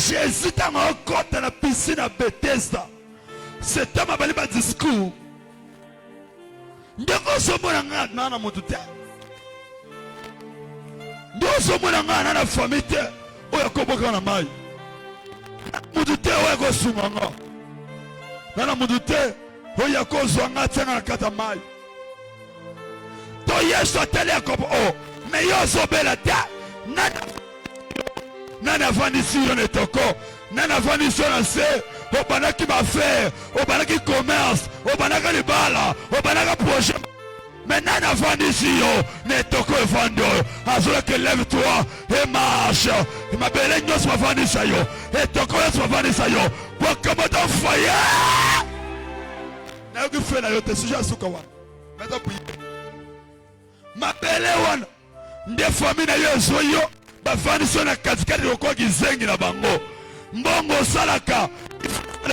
Jésus dans ma côte dans la piscine à Bethesda. C'est un mabali ba discours. Ndeko somona nga na mutu te. Ndeko somona nga na famille te. Oya koboka na mai. Mutu te oya ko sunga nga. Na mutu te oya ko zonga tena na kata mai. To yeso tele ko oh, mais yo so bela te. Nana vanisi yo ne toko. Nana vanisi yo na se. Obanaki va faire, obanaki commerce, obanaka libala, obanaka projet. Maintenant la vanisi yo, ne toko e vando. Azola que lève-toi et marche. Et ma belle nyos ma vanisa yo. Et toko nyos ma vanisa yo. Pour comment ton foyer. Na yo ki fait na yo te sujet suka wana. Maintenant prier. Ma belle wana. Nde famille na yo zo yo. Ba vanisi na katikati yo kwa kizengi na bango. Mbongo salaka. Il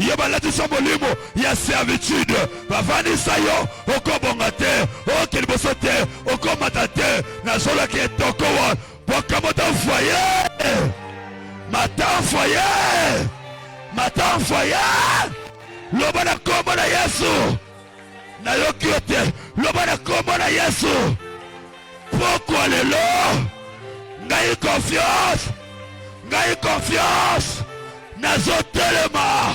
y a la molimo, il y a servitude. Va vanisa yo, oko bongate, oko libosote, oko matate, na zola qui est toko wa, bokamota foyer. Mata foyer. Mata foyer. Loba na kombo na Yesu. Na yo kiote, loba na kombo na Yesu. Pourquoi le lo? Ngai confiance. Ngai confiance. Nazotelema.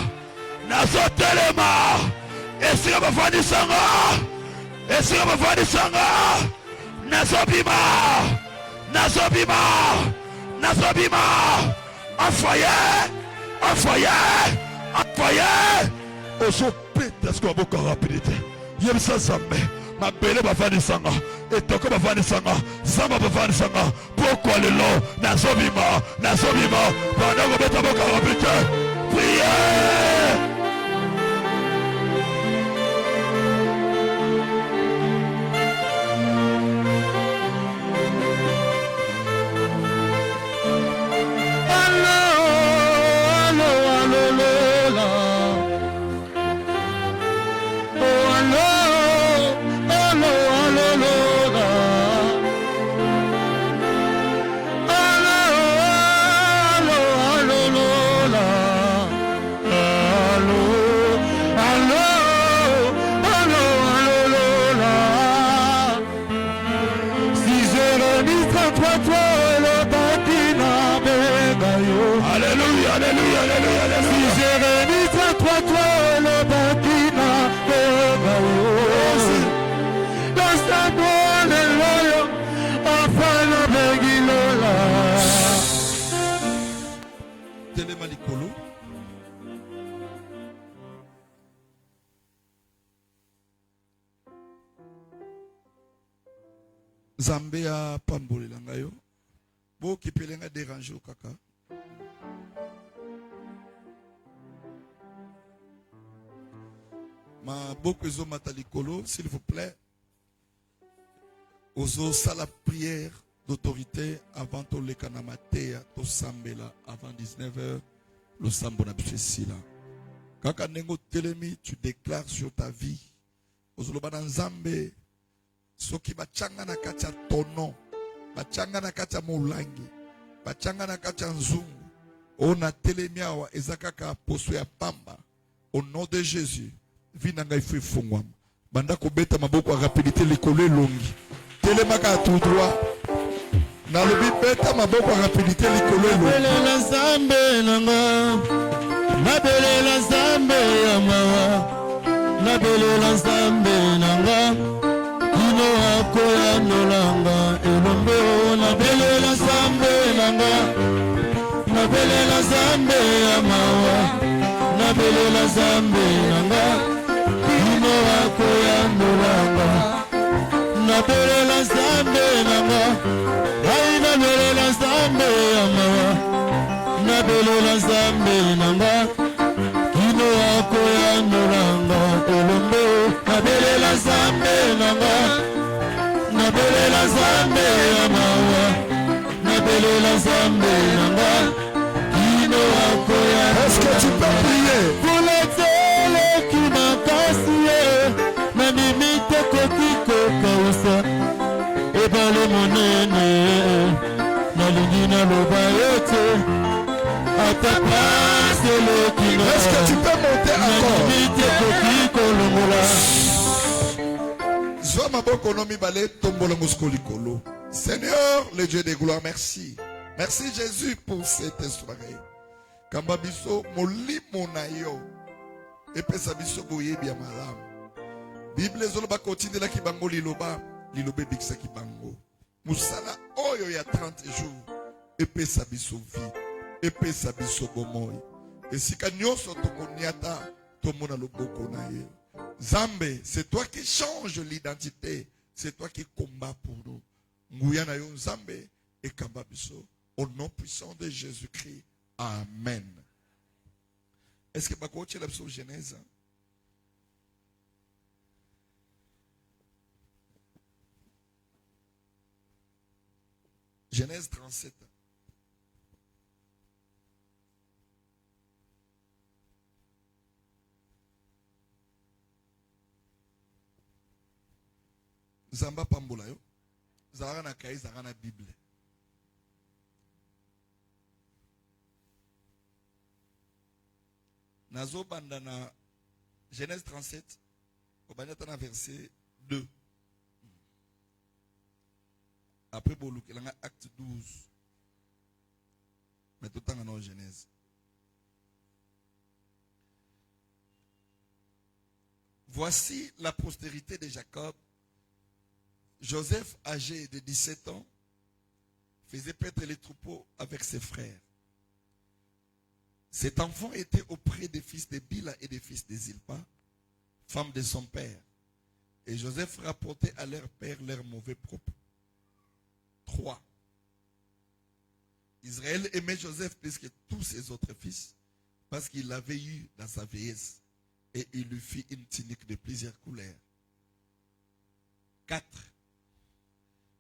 Esika bafani sanga. Esika bafani sanga. Nazobima. Un foyer. Oso pete ce qu'on a beaucoup rapidité. Yemsa zambe. Ma belle bafani sanga. Et toko bafani sanga. Samba bafani sanga. Pourquoi le long? Nazobima. Pendant que beta beaucoup rapidité. Priez. Zambia pamboli langayo. Bo kipelenga déranger au kaka. Ma beaucoup zo matalikolo, s'il vous plaît. Ozo sala prière d'autorité avant to le kanamatea to sambela avant 19h le sambo na bisesila. Kaka nengo telemi tu déclares sur ta vie. Ozo lo bananzambe soki bachanga na kati ya tono, bachanga na kati ya molangi, bachanga na kati ya nzungu, ona telemi awa ezakaka poso ya pamba. Au nom de Jésus, vinanga ifu fungwama. Banda kobeta maboko a rapidité likolo longi. Telemaka tout droit. Na lobi beta maboko a rapidité likolo longi. Nabelela Nzambe nanga. Nabelela Nzambe yamawa. Nabelela Nzambe nanga. Ino akoya nolanga elombe o nabelela Nzambe nanga. Nabelela Nzambe yamawa. Nabelela Nzambe nanga. Ino akoya nolanga. Nabelela Nzambe nanga. Ai nabelela Nzambe yamawa. Nabelela Nzambe nanga. Ino akoya nolanga elombe o nabelela Nzambe nanga. Nabelela Nzambe yamawa. Nabelela Nzambe nanga. Ino akoya. Est-ce que tu peux prier? Pour les télé qui m'a cassé, ma mimite kotiko kausa. Eba le monene, na lingina loba yote. Est-ce que tu peux monter encore? Seigneur, le Dieu des gloires, merci. Merci Jésus pour cette soirée. Kamba biso molimo na yo. Epesa biso boye bia malam. Bible zoloba continue la kibango liloba, lilobe biksa kibango. Musala oyo ya 30 jours. Epesa biso vie. Epesa biso bomoy. Esika nyoso tokoniata tomona loboko na ye. Zambe, c'est toi qui change l'identité. C'est toi qui combat pour nous. Nguyana yo Zambe et kamba biso. Au nom puissant de Jésus-Christ. Amen. Est-ce que ma coach est la Genèse? Genèse 37. Zamba pambola yo. Zarana kai zarana Bible. Nazo bandana Genèse 37 au banatana verset 2. Après Bolou, il y a acte 12. Mais tout le temps en Genèse. Voici la postérité de Jacob. Joseph, âgé de 17 ans, faisait paître les troupeaux avec ses frères. Cet enfant était auprès des fils de Bila et des fils de Zilpa, femme de son père. Et Joseph rapportait à leur père leurs mauvais propos. 3. Israël aimait Joseph plus que tous ses autres fils, parce qu'il l'avait eu dans sa vieillesse, et il lui fit une tunique de plusieurs couleurs. 4.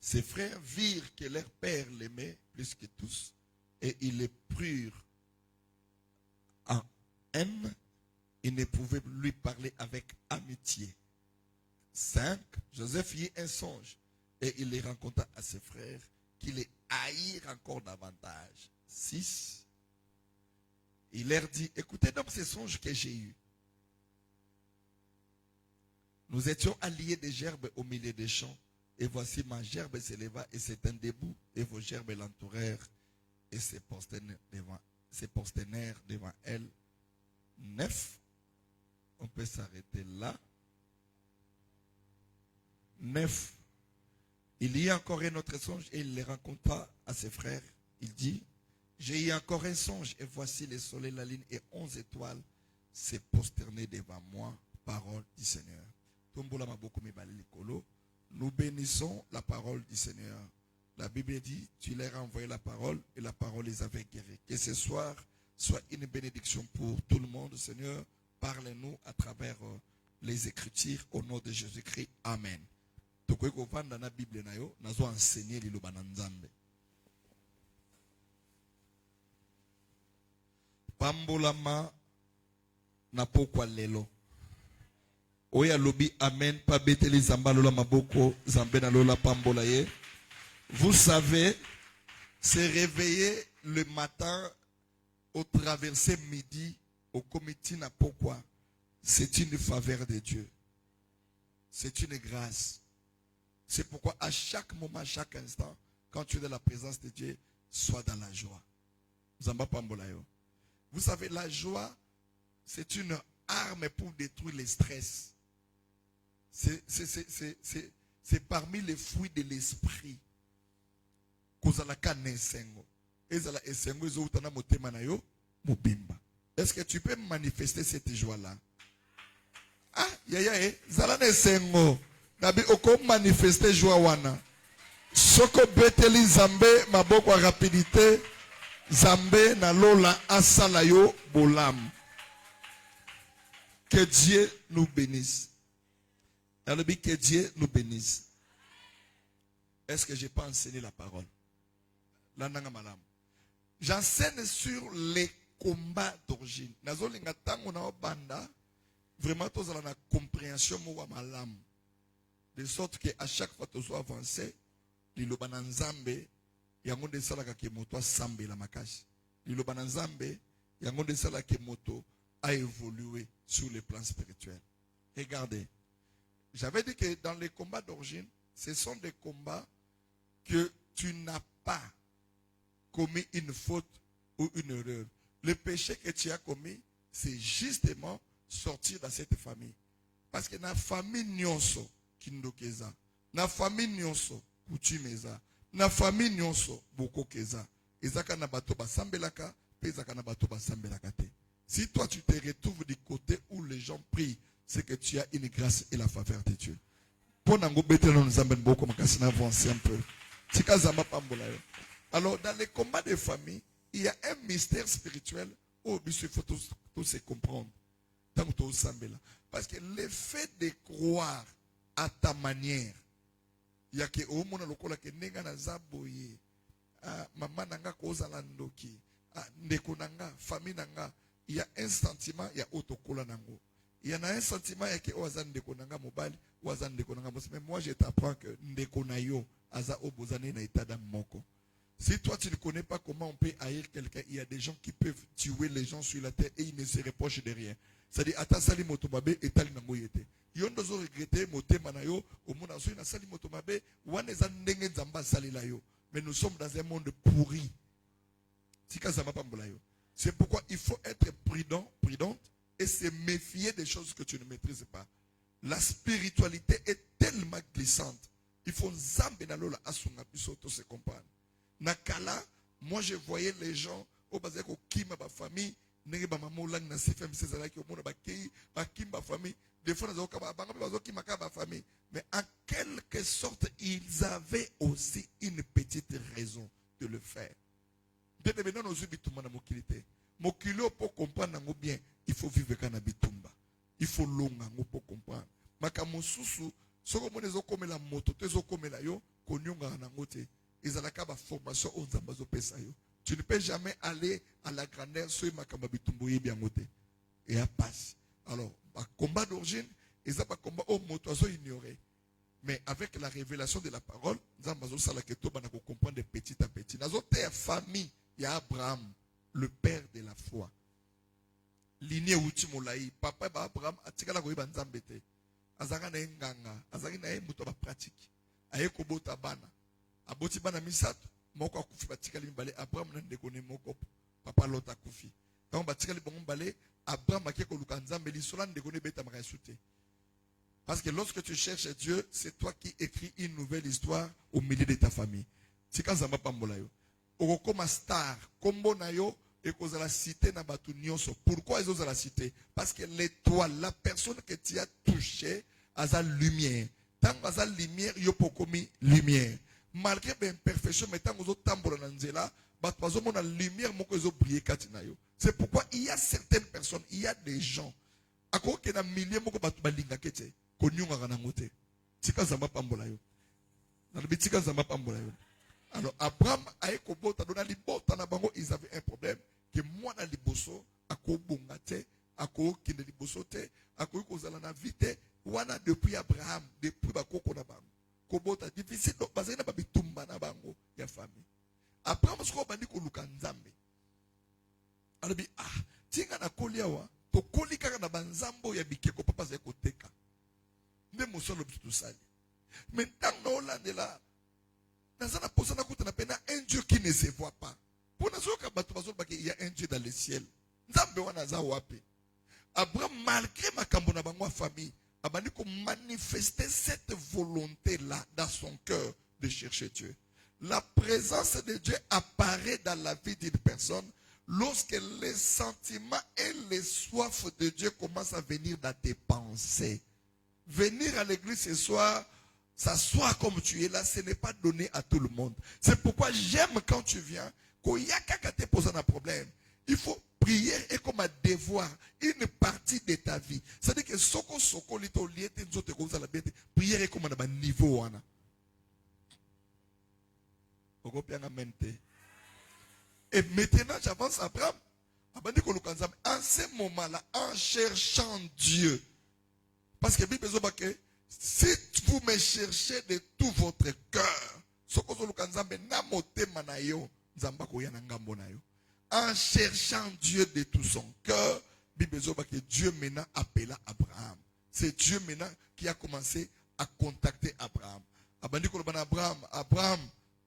Ses frères virent que leur père l'aimait plus que tous, et ils le prirent en haine. Ils ne pouvaient lui parler avec amitié. 5. Joseph fit un songe, et il les raconta à ses frères, qui les haïrent encore davantage. 6. Il leur dit, écoutez donc ces songes que j'ai eus. Nous étions alliés des gerbes au milieu des champs, et voici ma gerbe s'éleva et s'étend debout, et vos gerbes l'entourèrent, et se prosternèrent devant elle. 9. On peut s'arrêter là. 9. Il y a encore un autre songe, et il les raconta à ses frères. Il dit, j'ai eu encore un songe, et voici le soleil, la lune et 11 étoiles se prosterner devant moi. Parole du Seigneur. Nous bénissons la parole du Seigneur. La Bible dit, tu leur as envoyé la parole et la parole les avait guéris. Que ce soir soit une bénédiction pour tout le monde. Seigneur, parle-nous à travers les Écritures au nom de Jésus-Christ. Amen. Pambolama na pokwa lelo. Oya lobi amen pa beteli zamba lola maboko zambe na lola pambola ye. Vous savez, se réveiller le matin au traverser midi au comité na pourquoi c'est une faveur de Dieu. C'est une grâce. C'est pourquoi à chaque moment, à chaque instant, quand tu es dans la présence de Dieu, sois dans la joie. Zamba pambola yo. Vous savez, la joie, c'est une arme pour détruire le stress. C'est parmi les fruits de l'esprit. Est-ce que tu peux manifester cette joie-là? Ah, zala nesengo. Nabi oko manifester joie wana. Soko beteli zambe maboko rapidité. Zambe na lola asala yo bolam. Que Dieu nous bénisse. Que Dieu nous bénisse. Est-ce que je peux enseigner la parole? J'enseigne sur les combats d'origine. Vraiment, tous la compréhension de sorte que à chaque fois que tu sois avancé, lilobananzambe yango de salaka ke moto sambe la makashi. Lilobananzambe Yango de ça là que moto a évolué sur le plan spirituel. Regardez. J'avais dit que dans les combats d'origine, ce sont des combats que tu n'as pas commis une faute ou une erreur. Le péché que tu as commis, c'est justement sortir de cette famille. Parce que dans la famille nyonso kindokeza, na famille nyonso kuchimeza, na famille nyonso bokokeza. Ezaka na bato basambelaka, pezaka na bato basambelaka te. Si toi tu te retrouves du côté où les gens prient, c'est que tu as une grâce et la faveur de Dieu. Alors, dans les combats de famille, il y a un mystère spirituel où il faut tous se comprendre. Parce que le fait de croire à ta manière, il y a que au monde lokola que nenga na zaboye, maman nanga koza landoki, ndeko nanga, famille nanga, il y a un sentiment, il y a autokola nango. Il y en a un sentiment que Oazan ndeko nanga mobile, Oazan ndeko nanga mobile. Mais moi je t'apprends que ndeko na yo, aza obozane na état d'âme moko. Si toi tu ne connais pas comment on peut haïr quelqu'un, il y a des gens qui peuvent tuer les gens sur la terre et ils ne se reprochent de rien. C'est-à-dire, ata sali motomabe et tali nango yete. Yondo zo regretter motema na yo, au monde aso na sali motomabe, wane za ndenge nzamba sali la yo. Mais nous sommes dans un monde pourri. Tika zama pambola yo. C'est pourquoi il faut être prudente et se méfier des choses que tu ne maîtrises pas. La spiritualité est tellement glissante. Il faut zambe na lola asunga bisoto se comprendre. Nakala, moi je voyais les gens au basé ko kima ba famille, nenge ba maman lang na CFM César qui au monde ba kei, ba kimba famille, des fois na ka ba banga ba kima ka ba famille, mais en quelque sorte ils avaient aussi une petite raison de le faire. Bien maintenant nos bitumba na mokilité. Mokilo pour comprendre bien, il faut vivre kana bitumba. Il faut longa pour comprendre. Makamosusu, soko monezo komela moto, tezo komela yo, konyonga na ngote. Ils ont la formation aux ambazo pesayo. Tu ne peux jamais aller à la grandeur sur makamba bitumbo bien ngote. Et à passe. Alors, combat d'origine, ils ont pas combat au moto azo ignoré. Mais avec la révélation de la parole, nous avons comprendre de petit à petit. Nous avons une famille, il y a Abraham, le père de la foi. Lignée Utimolaï, papa Abraham, atikala ko ibanza mbete. Azanga na nganga, azanga na muto ba pratique. Ayeko bota bana. Aboti bana misato, moko akufi batikali mbale Abraham na ndekone moko papa lota kufi. Tant batikali bongo mbale Abraham akeko luka nzambe li sola ndekone beta makasute. Parce que lorsque tu cherches Dieu, c'est toi qui écris une nouvelle histoire au milieu de ta famille. Tika zamba pambola yo. Okokoma star, kombo na yo et cause la cité na batu nyonso. Pourquoi ils osent la cité? Parce que l'étoile, la personne que tu as touchée, a sa lumière. Tant que sa lumière, yo pokomi lumière. Malgré l'imperfection, mais tant que vous tambour nanzela, batu mon la lumière moko zo briller katina yo. C'est pourquoi il y a certaines personnes, il y a des gens. À quoi qu'il y a milliers moko batu balinga kete, konyunga kanangote. Tika zamba pambola yo. Nalbi tika zamba pambola yo. Alors, Abraham a ekobota dona libota na bango, ils avaient un problème. Que moi na liboso, ako bongate, ako kinde liboso te, ako kozala na vite, wana depuis Abraham, depuis bakoko na bango. Kobota difficile, donc bazali na babitumba na bango ya famille. Abraham sko bandi ko luka nzambe. Alobi tinga na koliawa, to kolika na banzambo ya bikeko papa za koteka. Nde mosolo bitu sali. Maintenant na Hollande un Dieu qui ne se voit pas. Il y a un Dieu dans le ciel. Abraham, malgré ma famille, a manifesté cette volonté-là dans son cœur de chercher Dieu. La présence de Dieu apparaît dans la vie d'une personne lorsque les sentiments et les soifs de Dieu commencent à venir dans tes pensées. Venir à l'église ce soir, s'asseoir comme tu es là, ce n'est pas donné à tout le monde. C'est pourquoi j'aime quand tu viens, qu'il y a quelqu'un qui te pose un problème. Il faut prier et comme un devoir, une partie de ta vie. C'est-à-dire que soko lito liete nzote ko za la bête, prier comme un niveau wana. Et maintenant j'avance Abraham. En ce moment-là, en cherchant Dieu, parce que Bible dit que si vous me cherchez de tout votre cœur, en cherchant Dieu de tout son cœur, que Dieu maintenant appela Abraham. C'est Dieu maintenant qui a commencé à contacter Abraham. Abraham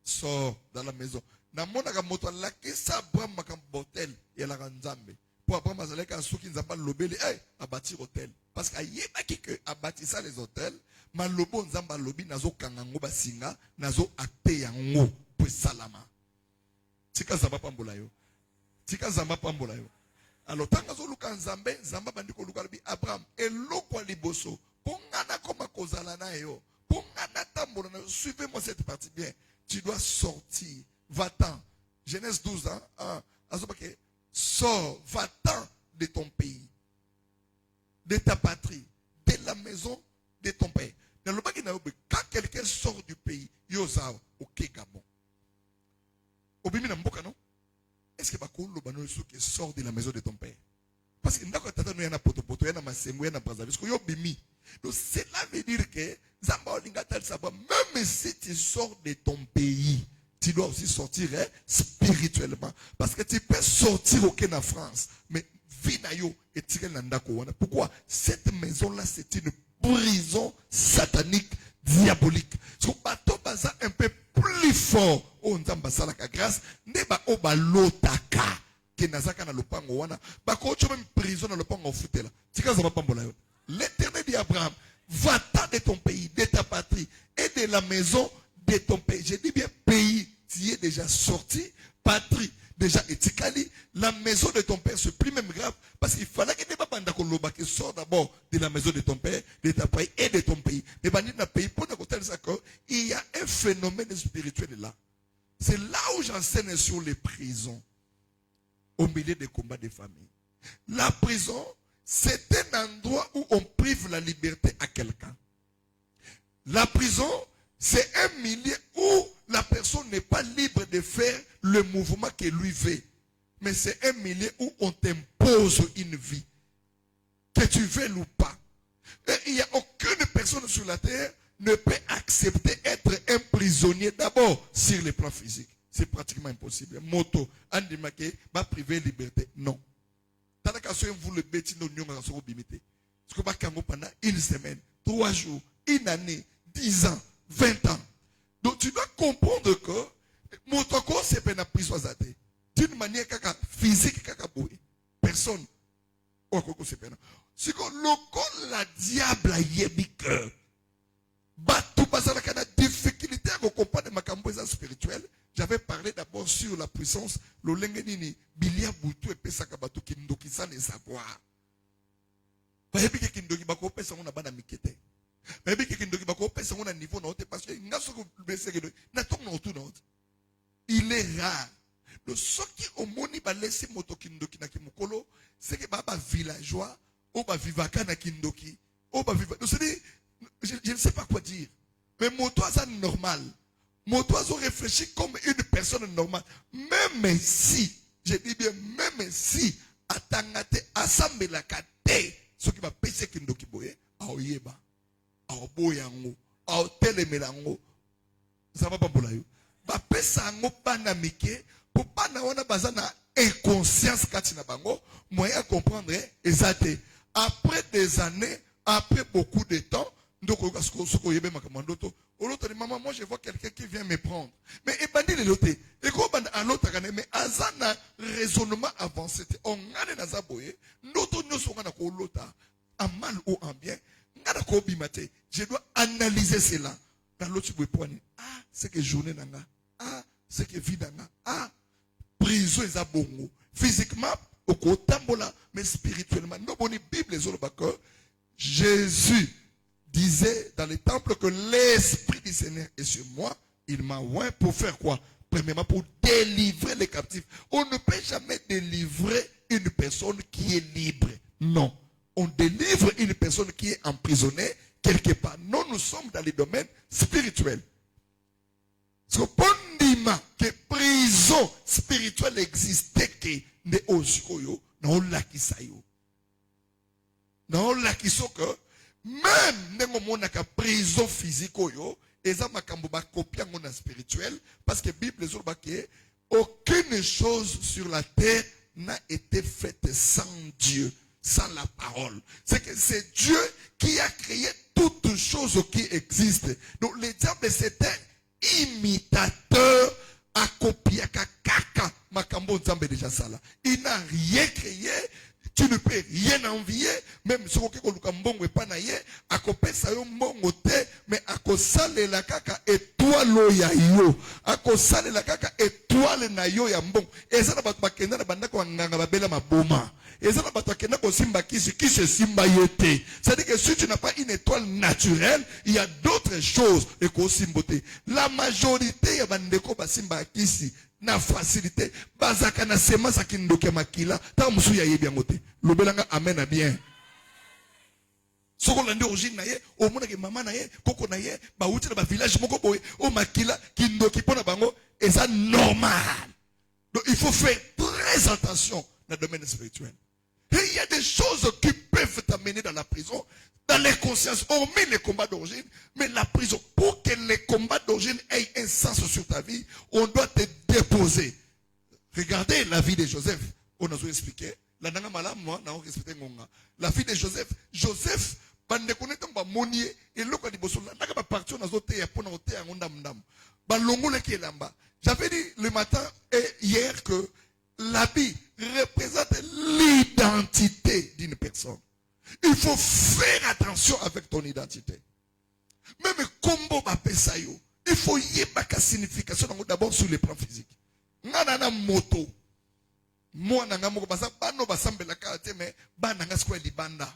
sort dans la maison. Na mona ka moto la ke sa Abraham makam botel ya la nzambe. Pour Abraham azalé ka soki nzamba lobeli a bâtir hôtel parce qu'ayeba que a bâti ça les hôtels, malobo nzamba lobi nazo kangango basinga, nazo ate yango pour salama. Tika zamba pambola yo. Tika zamba pambola yo. Alors tant que luka nzambe, nzamba bandiko luka bi Abraham eloko liboso. Pongana koma kozala na yo. Pongana tambola na yo. Suivez-moi cette partie bien. Tu dois sortir. Va-t'en. Genèse 12 ans. Sors, va-t'en de ton pays, de ta patrie, de la maison de ton père. Quand quelqu'un sort du pays, Yosao, ok, Gabon. Obimina mboka non? Est-ce que bakolo bano qui sort de la maison de ton père? Parce que ndako tata no yana poto yana masembo yana Brazzaville. Parce que yo bimi. Donc cela veut dire que Zamba olinga tal sabwa, même si tu sors de ton pays, tu dois aussi sortir spirituellement. Parce que tu peux sortir au Kenya, France, mais Vinayo et tirer l'andako. Pourquoi? Cette maison-là, c'est une prison satanique, diabolique. Ce qu'on bateau baza un peu plus fort. On t'ambassala la grâce. Neba oba lotaka. Que nazaka na lopango wana. Bako ocho même prison na lopango futela. Tika zama pambola yo. L'Éternel dit à Abraham, va-t'en de ton pays, de ta patrie et de la maison de ton pays. Je dis bien pays, tu es déjà sorti, patrie, déjà etikali, la maison de ton père, c'est plus même grave, parce qu'il fallait que ne pas banda qui sort d'abord de la maison de ton père, de ta patrie et de ton pays. Mais bandi na pays, pour il y a un phénomène spirituel là. C'est là où j'enseigne sur les prisons, au milieu des combats des familles. La prison, c'est un endroit où on prive la liberté à quelqu'un. La prison, c'est un milieu où la personne n'est pas libre de faire le mouvement que lui veut. Mais c'est un milieu où on t'impose une vie. Que tu veuilles ou pas. Et il n'y a aucune personne sur la terre ne peut accepter être un prisonnier d'abord sur le plan physique. C'est pratiquement impossible. Moto, andimake, va priver liberté. Non. Vous le bêtez, nous pendant une semaine, 3 jours, une année, 10 ans, 20 ans. Donc tu dois comprendre que mon corps c'est pas une prison d'une manière physique personne c'est pas si le corps la diable yebi cœur tout passer la difficulté à comprendre ma camboisa spirituelle. J'avais parlé d'abord sur la puissance le lengenini bilia butu et pesaka batu kindoki sans les savoir. Bayebi ke kindoki bako pesa on a bana mikete. Bayebi ke kindoki bako pesa on a niveau na hote parce que ngaso ko blessé que na tok na tout na il est rare. Le ce qui au moni ba laisser moto kindoki na kimukolo c'est que baba villageois ou ba vivaka na kindoki ou ba viva. Je ne sais pas quoi dire. Mais moto ça normal. Moto ça réfléchit comme une personne normale. Même si, je dis bien même si atangate assemble la kate ce qui va pécher kindoki boye aoyeba aoboyango aotelemelango ça va pas pour la yo ba pesa ngo bana mike pour bana wana bazana inconscience katina bango moyen à comprendre exact après des années après beaucoup de temps ndoko kasoko yebe makamandoto l'autre maman moi je vois quelqu'un qui vient me prendre mais ebandi le loté et ko banda à l'autre mais azana raisonnement avancé on ngane na zaboye ndoto nyoso ngana ko lota en mal ou en bien ngana ko bimate je dois analyser cela dans l'autre boypoani c'est que journée nanga c'est que vie nanga prison eza bongo physiquement au tambola mais spirituellement no boni bible les autres Jésus disait dans le temple que l'Esprit du Seigneur est sur moi. Il m'a oint pour faire quoi? Premièrement, pour délivrer les captifs. On ne peut jamais délivrer une personne qui est libre. Non. On délivre une personne qui est emprisonnée quelque part. Non, nous sommes dans les domaines spirituels. Ce que prison spirituelle existait que ne osikoyo, non la kisayo. Non la kisoko. Même nengo monaka prison physique yo eza makambo ba copia ngona spirituel parce que Bible zo ba ke aucune chose sur la terre n'a été faite sans Dieu, sans la parole. C'est que c'est Dieu qui a créé toutes choses qui existent. Donc le diable, c'était imitateur à copier kaka makambo nzambe déjà ça là. Il n'a rien créé. Tu ne peux rien envier, même si tu as mbongo pas naie, à copier ça yo mbongo te, mais à kosale la kaka étoile ya yo, à kosale la kaka étoile na yo ya mbongo. Et ça na batu bakenda na banda ko nganga babela maboma. Et ça na batu bakenda ko simba kisi simba yete. C'est-à-dire que si tu n'as pas une étoile naturelle, il y a d'autres choses et ko simbote. La majorité ya bandeko ba simba kisi na facilité bazaka na sema sakindoke makila ta musu ya yebi yangote lobelanga amen na bien soko lande origine na ye o mona ke mama na ye koko na ye ba uti na ba village moko boye o makila kindoki pona bango et ça normal. Donc il faut faire très attention dans le domaine spirituel. Et il y a des choses qui peuvent t'amener dans la prison, dans les consciences, hormis les combats d'origine, mais la prison, pour que les combats d'origine aient un sens sur ta vie, on doit te déposer. Regardez la vie de Joseph. On a expliqué. La vie de Joseph. Joseph, j'avais dit le matin et hier que l'habit représente l'identité d'une personne. Il faut faire attention avec ton identité. Même combo bapesayo, il faut y avoir une signification d'abord sur le plan physique. Nana moto. Moi nanga moko basa bano basambe la karte mais bananga square libanda.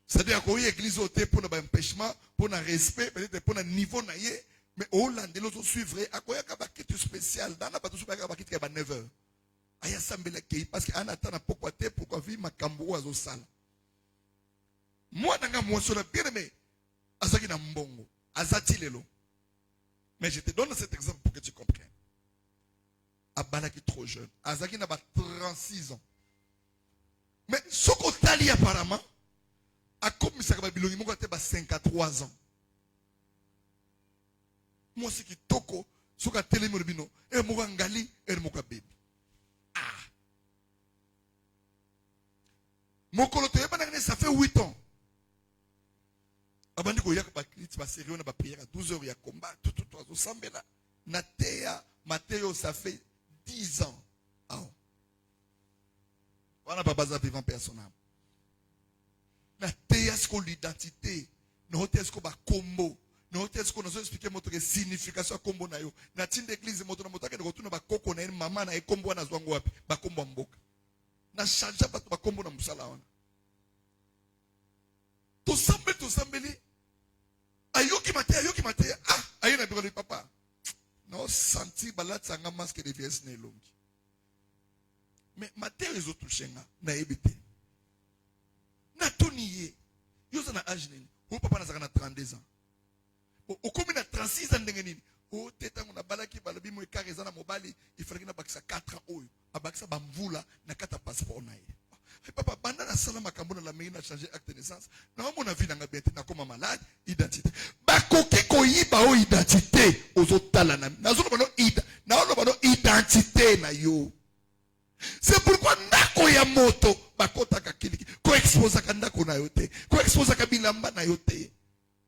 C'est-à-dire qu'on y église au thé pour l'empêchement, pour un respect, peut-être pour un niveau naïe, mais au Hollande l'autre suivrait à quoi il y a un spécial dans la bateau sur la bakit qui est à 9h. Aya sambela kei parce que anata na pourquoi vivre ma kambo azo sala. Moi nanga moi sur la bien mais azaki na mbongo, azati lelo. Mais je te donne cet exemple pour que tu comprennes. Abalaki trop jeune, azaki na ba 36 ans. Mais soko tali apparemment a comme ça ba bilongi moko te ba 53 ans. Moi c'est qui toko soka tele mo bino e mo ngali e mo ka baby. Mon colotoye, ça fait 8 ans. Avant de dire que la série, on a prière à 12 heures, il y a combat, tout, là. Natea, Mathéo, ça fait 10 ans. On n'a pas besoin de vivre personnel. Natea, c'est quoi l'identité? Nous avons un combo. Nous avons expliqué notre signification combo. Nous avons l'église, nous avons un maman, na combo na zwango wapi, ba combo mboka. Na charge pas ba combo na musala wana. To sambeli. Ayoki mate. Ah, ayo na biro papa. No senti balatsa nga masque de vies ne longi. Mais mate ezo touchenga na ebite. Na toniye. Yo za na âge nini? O papa na zaka na 32 ans. O komi na 36 ans ndenge nini? O teta ngona balaki balobi mo ekareza na mobali, il fallait na bakisa 4 ans oyo. Abakisa bamvula na kata passeport na ye. Papa banda na sala makambo na la meina changer acte de naissance. Na mona vie na ngabete na koma malade, identité. Bakoki koyiba o identité ozotala na. Nazo bano identité na yo. C'est pourquoi ndako ya moto bakota ka kiliki. Ko expose ka ndako na yo te. Ko expose ka bilamba na yo te.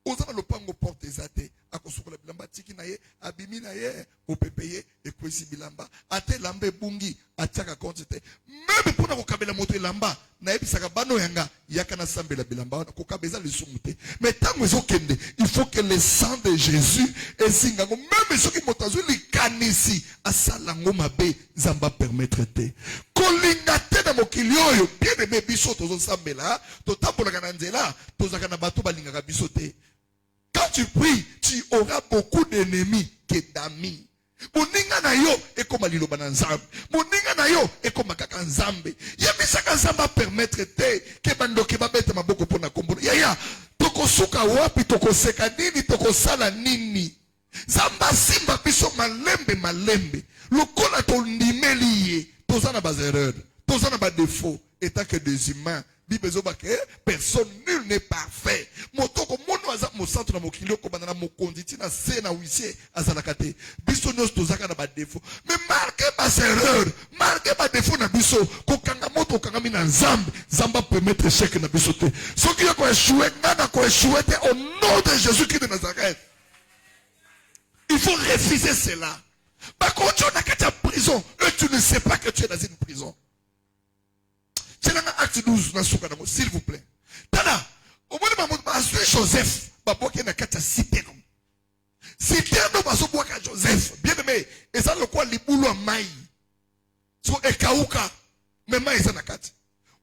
Ozana lopango porte ezate akosukola bilamba tiki na ye abimi na ye opepeye ekwesi bilamba ate lambe bungi ataka kontite même pona ko kabela moto elamba na ebisaka bano yanga yaka na sambela bilamba ko kabeza le sumute mais tango ezokende il faut que le sang de Jésus esinga ngo même soki moto azuli kanisi asala ngo mabe zamba permettre te kolinga te na mokili oyo bien aimé biso tozo sambela to tapola kana nzela tozaka na bato balingaka biso te. Quand tu pries, tu auras beaucoup d'ennemis que d'amis. Moninga na yo e comme liloba na nzambe. Moninga na yo e comme kaka nzambe. Yebisaka nzamba permettre te ke bandoke babete maboko pona kombo. Yaya, toko suka wapi toko seka nini toko sala nini. Zamba simba biso malembe. Lokola to ndimeli ye. Tozana bas erreurs. Tozana bas défauts. Étant que des humains. Personne, nul n'est parfait. Motoko mono aza mo centre na mokili ko bana na mokonditi na se na huissier azalakate biso nyos tozaka na ba défaut mais marqué ba erreur marqué ba défaut na biso ko kanga moto kanga mina nzambe zamba permettre échec na biso te soki ko échouer ngana ko échouer te au nom de Jésus-Christ de Nazareth. Il faut refuser cela. Par contre, tu es dans la prison et tu ne sais pas que tu es dans une prison. Tu es dans l'acte 12, s'il vous plaît. Tana, au moment où Joseph, qui est dans la citerne. Citerne, Joseph, bien aimé, et ça le quoi, les boulots en maï. So, et kaouka, mais maï, c'est dans la carte.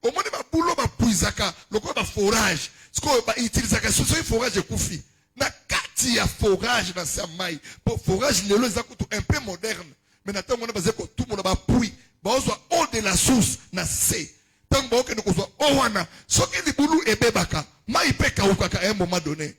Au moment où boulot, pouizaka, le quoi, forage. Ce qu'on va utiliser, c'est forage de koufi. Na kati ya forage na samai pour forage lelo zakutu un peu moderne mais na tango na bazeko tout monde ba pui ba ozwa eau de la source na se tango ba okende kozwa owana soki libulu ebebaka mai pe kauka ka un moment donné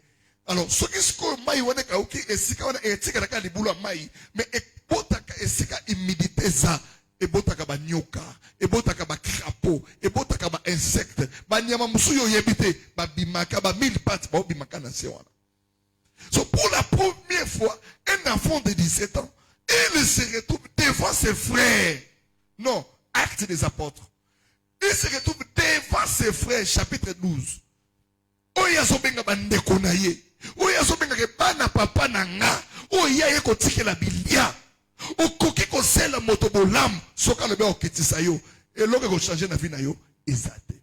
alors soki siko mai wana kauki esika wana etika na ka libulu mai mais ebotaka esika humidité za ebotaka ba nyoka ebotaka ba crapaud ebotaka ba insecte ba nyama musuyo yebite ba bimaka ba mille pattes ba bimaka na se wana. So pour la première fois, un enfant de 17 ans, il se retrouve devant ses frères. Non, acte des apôtres. Il se retrouve devant ses frères, chapitre 12. Oya sobenga bandeko na ye. Oya sobenga ke bana papa na nga. Oya ye ko tike la bilia. Okoki ko sela motobolam. Soka lebe okitisa yo. Et l'homme ko changer na vie na yo. Ezate.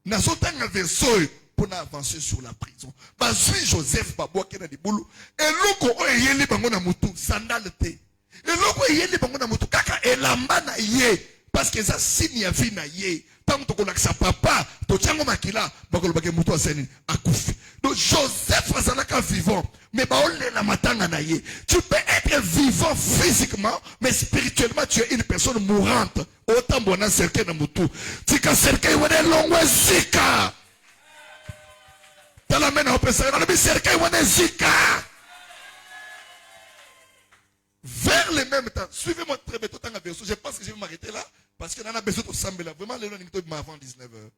Na sotanga verso pour avancer sur la prison. Bazui Joseph Baboua qui est dans les boulots. Et l'autre, il y a les bangones à moutou, sandalité. Et l'autre, il y a les bangones à moutou, kaka, et la mana yé. Parce que ça signe à vie na yé. Tant que tu connais sa papa, tu tiens au makila, bakol bagé moutou à seni, à koufi. Donc Joseph Azalaka vivant, mais baole la matanga na yé. Tu peux être vivant physiquement, mais spirituellement, tu es une personne mourante. Autant bon à cercle na moutou. Tika cercle, ou est long, ou zika. Vers le même temps, suivez-moi très bien, je pense que je vais m'arrêter là, parce que nous avons besoin de s'embêter là. Vraiment, les gens avant 19h.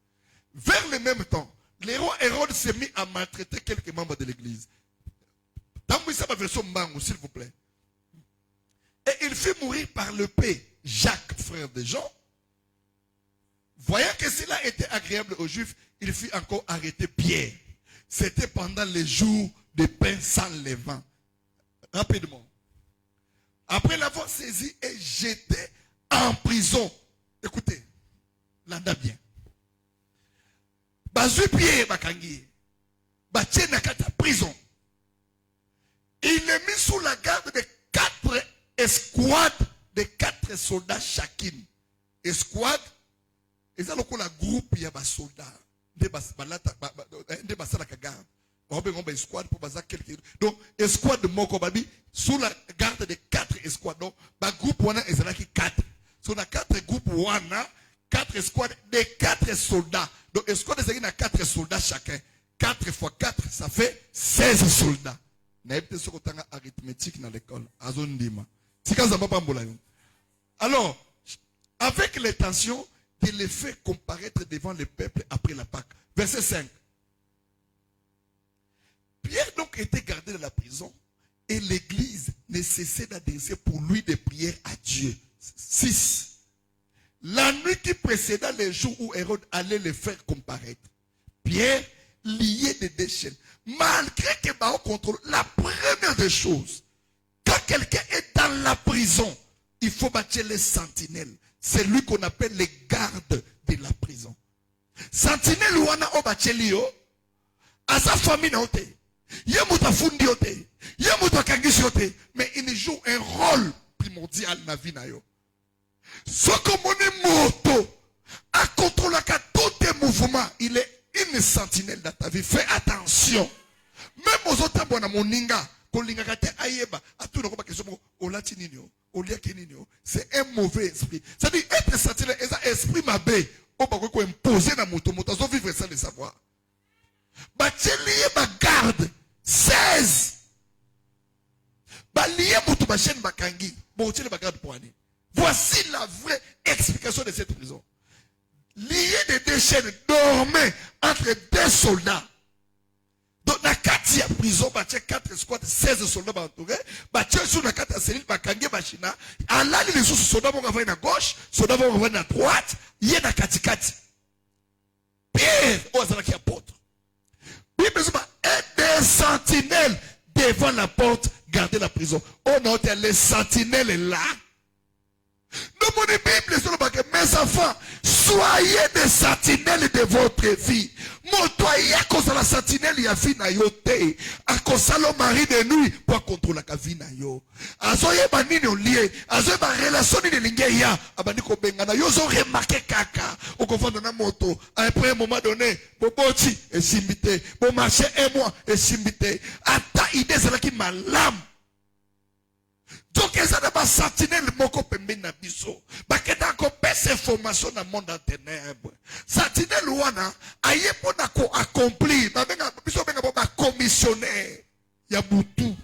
Vers le même temps, le roi Hérode s'est mis à maltraiter quelques membres de l'église. S'il vous plaît. Et il fit mourir par le paix Jacques, frère de Jean. Voyant que cela était agréable aux Juifs, il fit encore arrêter Pierre. C'était pendant les jours de pain sans levain. Rapidement. Après l'avoir saisi et jeté en prison. Écoutez, l'anda bien. Bazui Pierre Bakangi. Batien Nakata prison. Il est mis sous la garde de 4 escouades de 4 soldats chacune. Escouade, et ça le groupe il y a des soldats. Donc, escouade de Mokobabi, sous la garde de 4 escouades. Donc, le groupe wana est 4. Sur la 4 groupes wana, 4 escouades de 4 soldats. Donc, escouade est 4 soldats chacun. 4 fois 4, ça fait 16 soldats. N'avez ce qu'on a arithmétique dans l'école. Alors, avec les tensions, de les faire comparaître devant le peuple après la Pâque. Verset 5. Pierre donc était gardé dans la prison et l'église ne cessait d'adresser pour lui des prières à Dieu. 6. La nuit qui précéda les jours où Hérode allait les faire comparaître, Pierre lié de deux chaînes. Malgré que Bao contrôle, la première des choses, quand quelqu'un est dans la prison, il faut bâtir les sentinelles. C'est lui qu'on appelle les gardes de la prison. Sentinelle wana obachelio, à sa famille naote, yemuta fundi ote, yemuta kangisi ote, mais il joue un rôle primordial na vie na yo. Sokomoni moto, à contrôler tous tes mouvements, il est une sentinelle dans ta vie. Fais attention. Même aux autres abonnés, moninga, kolinga kate ayeba, à tout le monde qui sont au latinino. C'est un mauvais esprit. C'est-à-dire, être sentinelle, c'est un esprit mabé. On va imposer dans moto, moto, on vivre sans le savoir. Bachelier, ma garde, 16. Balier, moto, ma chaîne, bakangi. Bachelier, ma garde, pour année. Voici la vraie explication de cette prison. Lié de deux chaînes, dormait entre deux soldats. Donc, na kati ya prison, batie 4 squads, 16 soldats entourés, batie sur la carte à cellule, bakange bachina, alali les sous soldats vont avoir à gauche, soldats vont avoir à droite, yé na kati kati. Pierre, oazala qui apôtre. Bible et des sentinelles devant la porte, garder la prison. On a les sentinelles là. Dans mon Bible, mes enfants, soyez des sentinelles de votre vie. Montoyez à cause de la sentinelle, il y a vie na yote. À cause de le mari de nuit, pour contrôler la vie na yo. Azoye banini on lié. Azoye ba relation ni lingue ya. Abani ko bengana. Yo zo remarqué kaka. Au confond na moto. À un moment donné, boboti et simbité. Bon marché un mois et simbité. Ata idée c'est là qui malam. Donc, ça n'a pas sentinelle moko pembe na biso. Bakeda ko pese information dans le monde en ténèbres. Sentinelle wana aye pona ko accomplir. Babenga biso benga ba commissionnaire ya butu.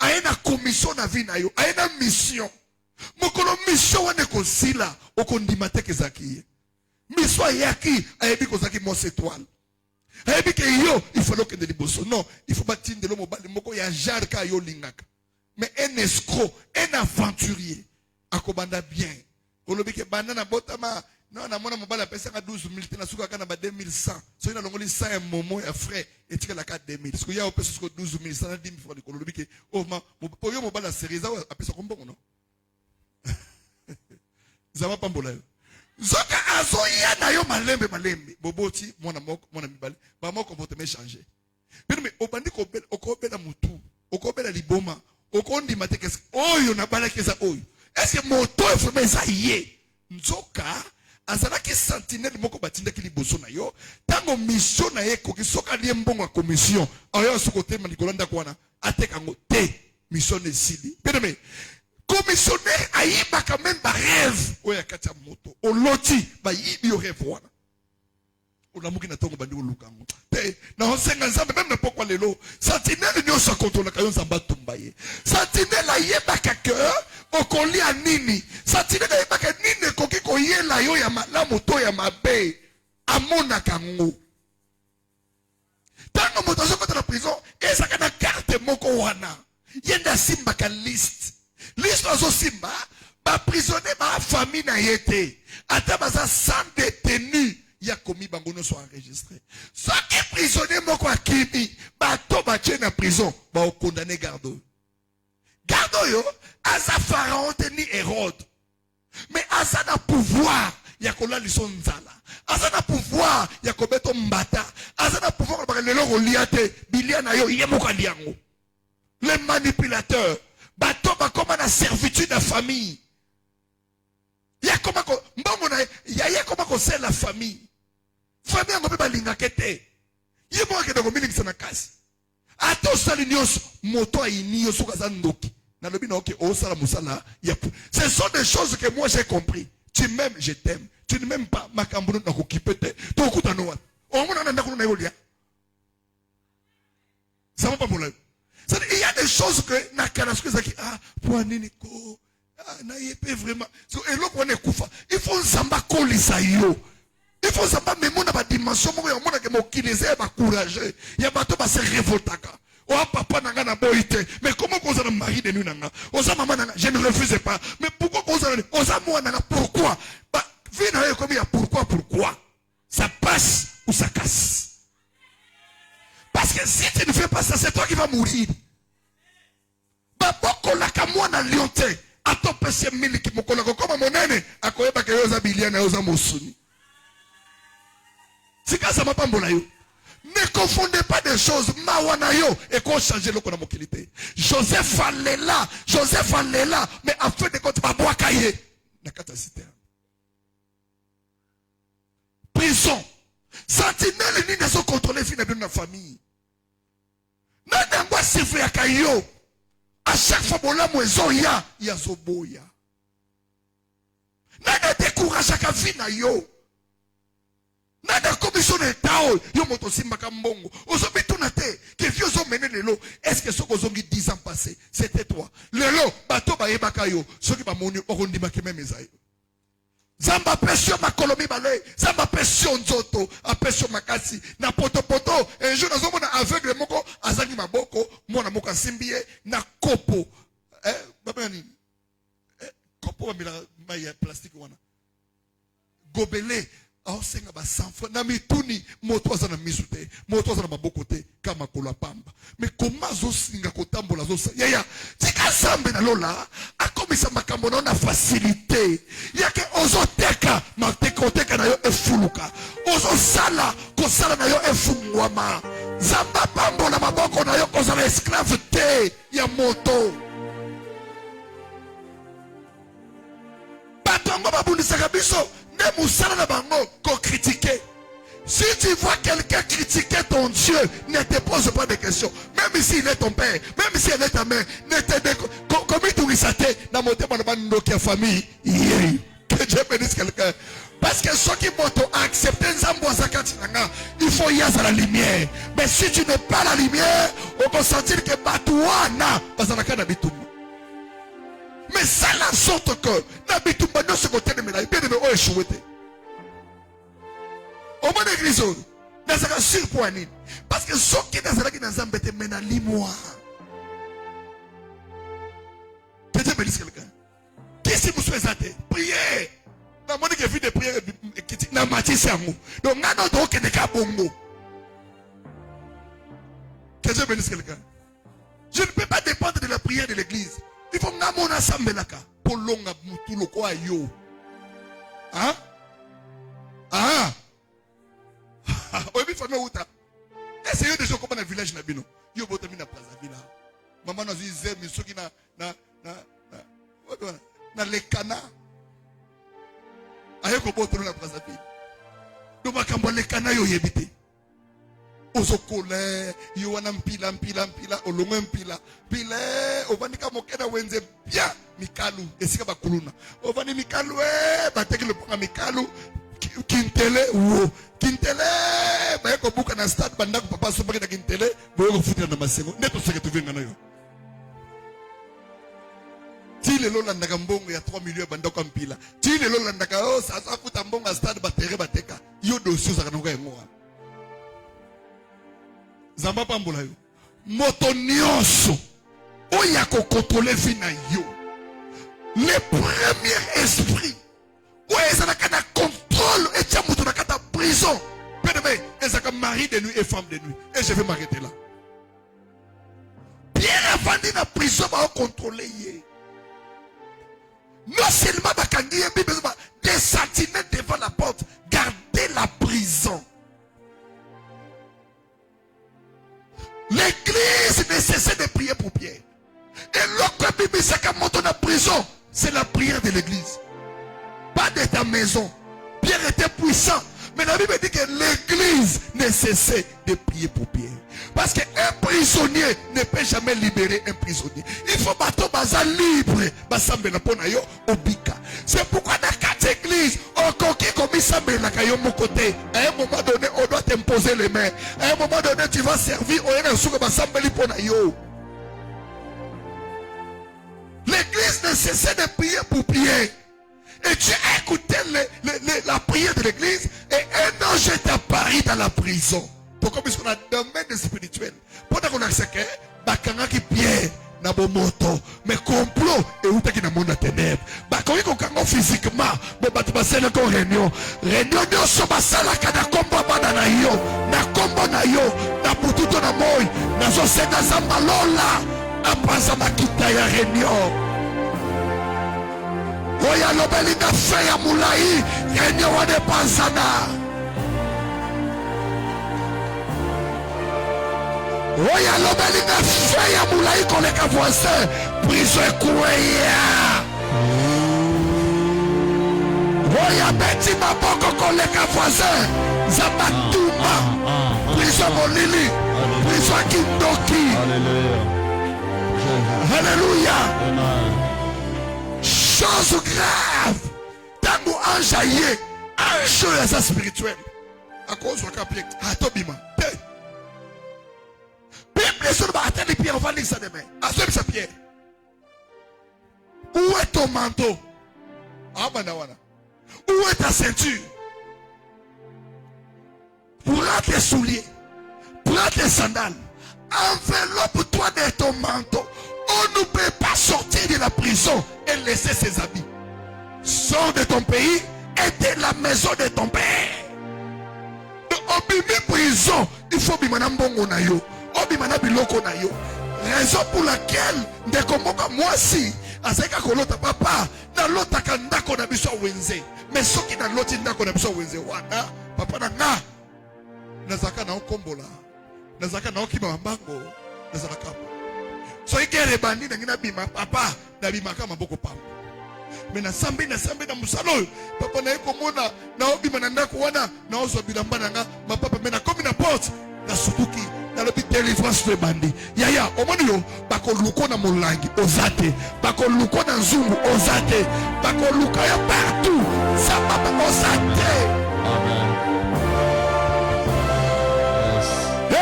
Aye na commission na vie na yo. Aye na mission. Mokolo mission wana ko sila okondima te kezaki. Mission yaki aye bi ko zaki mon étoile. Aye bi ke yo il faut que de liboso. Non, il faut batinde lo mobali moko ya jar ka yo lingaka. Mais un escroc, un aventurier, akobanda bien. Olobi ke banana botama, non na mona mobala pesa ka 12 000 tena suka kana ba 2100. So ina longoli 100 un moment ya frais et tika la 4000. Parce que ya opesa suko 12 000 110 000 francs de olobi ke oh ma poyo mobala seriza apesa kombongo no. Zama pambola yo. Zoka azoya na yo malembe boboti mwana moko mwana mibali ba moko comportement changer. Mais obandi ko bela mutu, okobela liboma. Okondi matekesi oyo na balakeza oyo. Est-ce que moto efome ezaye? Nzoka azala ki sentinelle moko batinda ki liboso na yo. Tango mission na ye koki soka liye mbongo ya commission. Oyo sokote manikolanda kwana ateka ngo te mission esili. Bien commissionnaire ayiba quand même ba rêve oya kati ya moto. Oloti ba yibi yo rêve wana. Olamuki na tongo bandi olukango. Te na onsenga nzambe même na pokwa lelo. Sentinelle nyoso contrôle kayo nzamba tumbaye. Sentinelle ayeba ka cœur okoli anini. Sentinelle ayeba ka nini koki koyela yo ya malamu to ya mabe. Amona kango. Tango moto sokota na prison, ezaka na carte moko wana. Yenda simba ka liste. Liste azo simba ba prisonnier ba famille na yete. Ata baza sans détenu. Il y a commis bangono soit enregistré. Ce qui est prisonnier moko akimi, bato bache na prison, ba o condamné gardo. Gardo yo, asa pharaon teni Hérode. Mais asa na pouvoir, ya kola lison nzala. Asa na pouvoir, ya kobeto mbata. Asa na pouvoir ba lelo reliate, bilia na yo ye moko liango. Les manipulateurs, bato ba koma na servitude de famille. Ya koma ko mbongo na ya koma ko c'est la famille. Famille ngobe balinga kete. Ye mo akede ko milingi sana kasi. Ato sali nyos moto ayini yo suka za ndoki. Na lobi na oke o sala musala ya. Ce sont des choses que moi j'ai compris. Tu m'aimes, je t'aime. Tu ne m'aimes pas, makambuno na ko kipete. To kuta no wan. O mona na ndako na yo lia. Ça va pas mon lèvre. Il y a des choses que na kanasku zaki pour nini ko na yepe vraiment. So et l'autre on est kufa. Il faut samba kolisa yo. Il faut savoir même on a pas dimension moi on a que mon kinésé ba courageux. Il y a bato ba se révoltaka. Oh papa nanga na boité. Mais comment qu'on a mari de nous nanga? Osa maman nanga, je ne refuse pas. Mais pourquoi qu'on a osa moi nanga pourquoi? Bah vient comme il y a pourquoi ça passe ou ça casse. Parce que si tu ne fais pas ça, c'est toi qui vas mourir. Bah boko la kamwa na lionte. Ato pese mili ki mokola comme monene akoyeba ke yoza biliana yoza mosuni. Si ça m'a pas mbolayo. Ne confondez pas des choses. Mawanayo et qu'on change le qu'on a mokilité. Joseph allait là, mais en fait de compte pas boire cahier. La catastrophe. Prison. Sentinelle ni ne sont contrôlés fin de la famille. N'a pas siffler à caillou. À chaque fois bon là moi zoya, ya zoboya. N'a décourage à vie na yo. Nada commission d'état yo moto simba kambongo ozobi tunate que vieux ont mené lelo est-ce que ceux qui ont 10 ans passés c'était toi lelo bato ba yebaka yo ceux qui ba moni okondima ke même ezayo zamba pression makolomi balé zamba pression nzoto a pression makasi na poto un jour nous avons aveugle na mituni moto aza na misu te, moto aza na maboko te kama kola pamba. Mais comment zo singa kotambola zo yaya tika zambe na lola akomisa makambo na facilité yake ozo teka mateka oteka na yo efuluka ozo sala ko sala na yo efungwama zamba pambola maboko na yo kozala esclave te ya moto. Batongo babundisaka biso ne musala na bango ko critiquer. Si tu vois quelqu'un critiquer ton Dieu, ne te pose pas de questions. Même si il est ton père, même si elle est ta mère, ne te comme il tourisate dans mon témoin de famille. Que Dieu bénisse quelqu'un. Parce que ceux qui vont accepter il faut y aller à la lumière. Mais si tu n'es pas la lumière, on peut sentir que Batouana, mais ça la sorte que Nabitumba ne se côté de médaille, bien de échoué. Au moins l'église, dans un surpoids, parce que ceux qui dans un bête mènent l'imoire. Que Dieu bénisse quelqu'un. Qui si vous souhaitez prier? Dans mon église de prière, dans ma tissamou. Donc, n'a pas d'autre que des cas bongo. Que Dieu bénisse quelqu'un. Je ne peux pas dépendre de la prière de l'église. Il faut que mon assemblée là pour longa mutu lo kwa yo. Hein? Ah. Obi famille uta. Essayez de jouer comme dans le village nabino. Yo botami na plaza villa. Maman na zuize misoki na lekana. Aye ko boto na plaza villa. Do makambo lekana yo yebite. Ozokole yo wana mpila olongo mpila pile ovanika mokena wenze bien mikalu esika bakuluna ovani mikalu bateki le ponga mikalu kintele wo kintele ba ko buka na stade bandako papa so bakina kintele bo ko futira na masengo neto seke tuvenga nayo ti le lola ndaka mbongo ya 3 millions bandako mpila ti le lola ndaka sa futa mbongo stade batere bateka yo dossier za kanoko yango Zamba pambola yo. Moto nyonso oya ko contrôler vie na yo. Le premier esprit oya ezalaka na contrôle et tia moto na kata prison. Bien-aimé, ezalaka mari de nuit et femme de nuit. Et je vais m'arrêter là. Pierre avandi na prison ba contrôler ye. Non seulement bakangi ye bible des sentinelles devant la porte, garder la prison. L'église ne cessait de prier pour Pierre. Et l'autre Bible, c'est qu'à monter dans la prison, c'est la prière de l'église. Pas de ta maison. Pierre était puissant. Mais la Bible dit que l'église ne cessait de prier pour Pierre. Parce qu'un prisonnier ne peut jamais libérer un prisonnier. Il faut battre baza libre. C'est pourquoi dans 4 églises, on coquille comme il semble la caillou mon côté. À un moment donné, on doit t'imposer les mains. À un moment donné, tu vas servir. L'église ne cessait de prier pour Pierre. Et tu as écouté la prière de l'église et un ange est apparu dans la prison. Pourquoi? Parce qu'on a un domaine spirituel. Pendant qu'on a ce que bakanga qui Pierre na bomoto mais complot et où qui na monde à ténèbres. Bakoyi ko kango physiquement mais batu basela ko réunion nyoso basala kana kombo bana na yo na pututo na moy na zo senda zamba lola apasa makita ya réunion. Oya lobeli na fe ya mulai réunion wa de panzana. Oya lobeli na fe ya mulai koleka voisin prison ekweya. Oya beti maboko koleka voisin zabatuma prison molili prison kindoki. Alléluia. Chose grave. Tango enjaillé un jeu spirituel à cause de la pied à Tobima. Bible sur le bâtiment de Pierre, on va lire ça demain. À ce Pierre. Où est ton manteau? Où est ta ceinture? Prends tes souliers, prends tes sandales, enveloppe-toi de ton manteau. On ne peut pas sortir de la prison et laisser ses habits. Sors de ton pays et de la maison de ton père. obimi prison, il faut bimana mbongo na yo. Obimana biloko na yo. Raison pour laquelle, ndeko moka mwasi, azeka kolota papa, na lota kandako na biso wenze. Mais soki na loti ndako na biso wenze wana, papa na nga, nazaka na okombola, nazaka na okima mbango, nazaka po. So ikere bandi na ngina bima papa, na bima kama boko pamba. Mais na sambi na musalo, papa na eko mona, na obima na ndako wana, na ozo bilamba na nga, ma papa mena komi na porte, na subuki, na lobi délivrance de bandi. Yaya, omoni yo, bako luko na molangi, ozate, bako luko na nzungu, ozate, bako luko ya partout, ça papa ozate. Amen.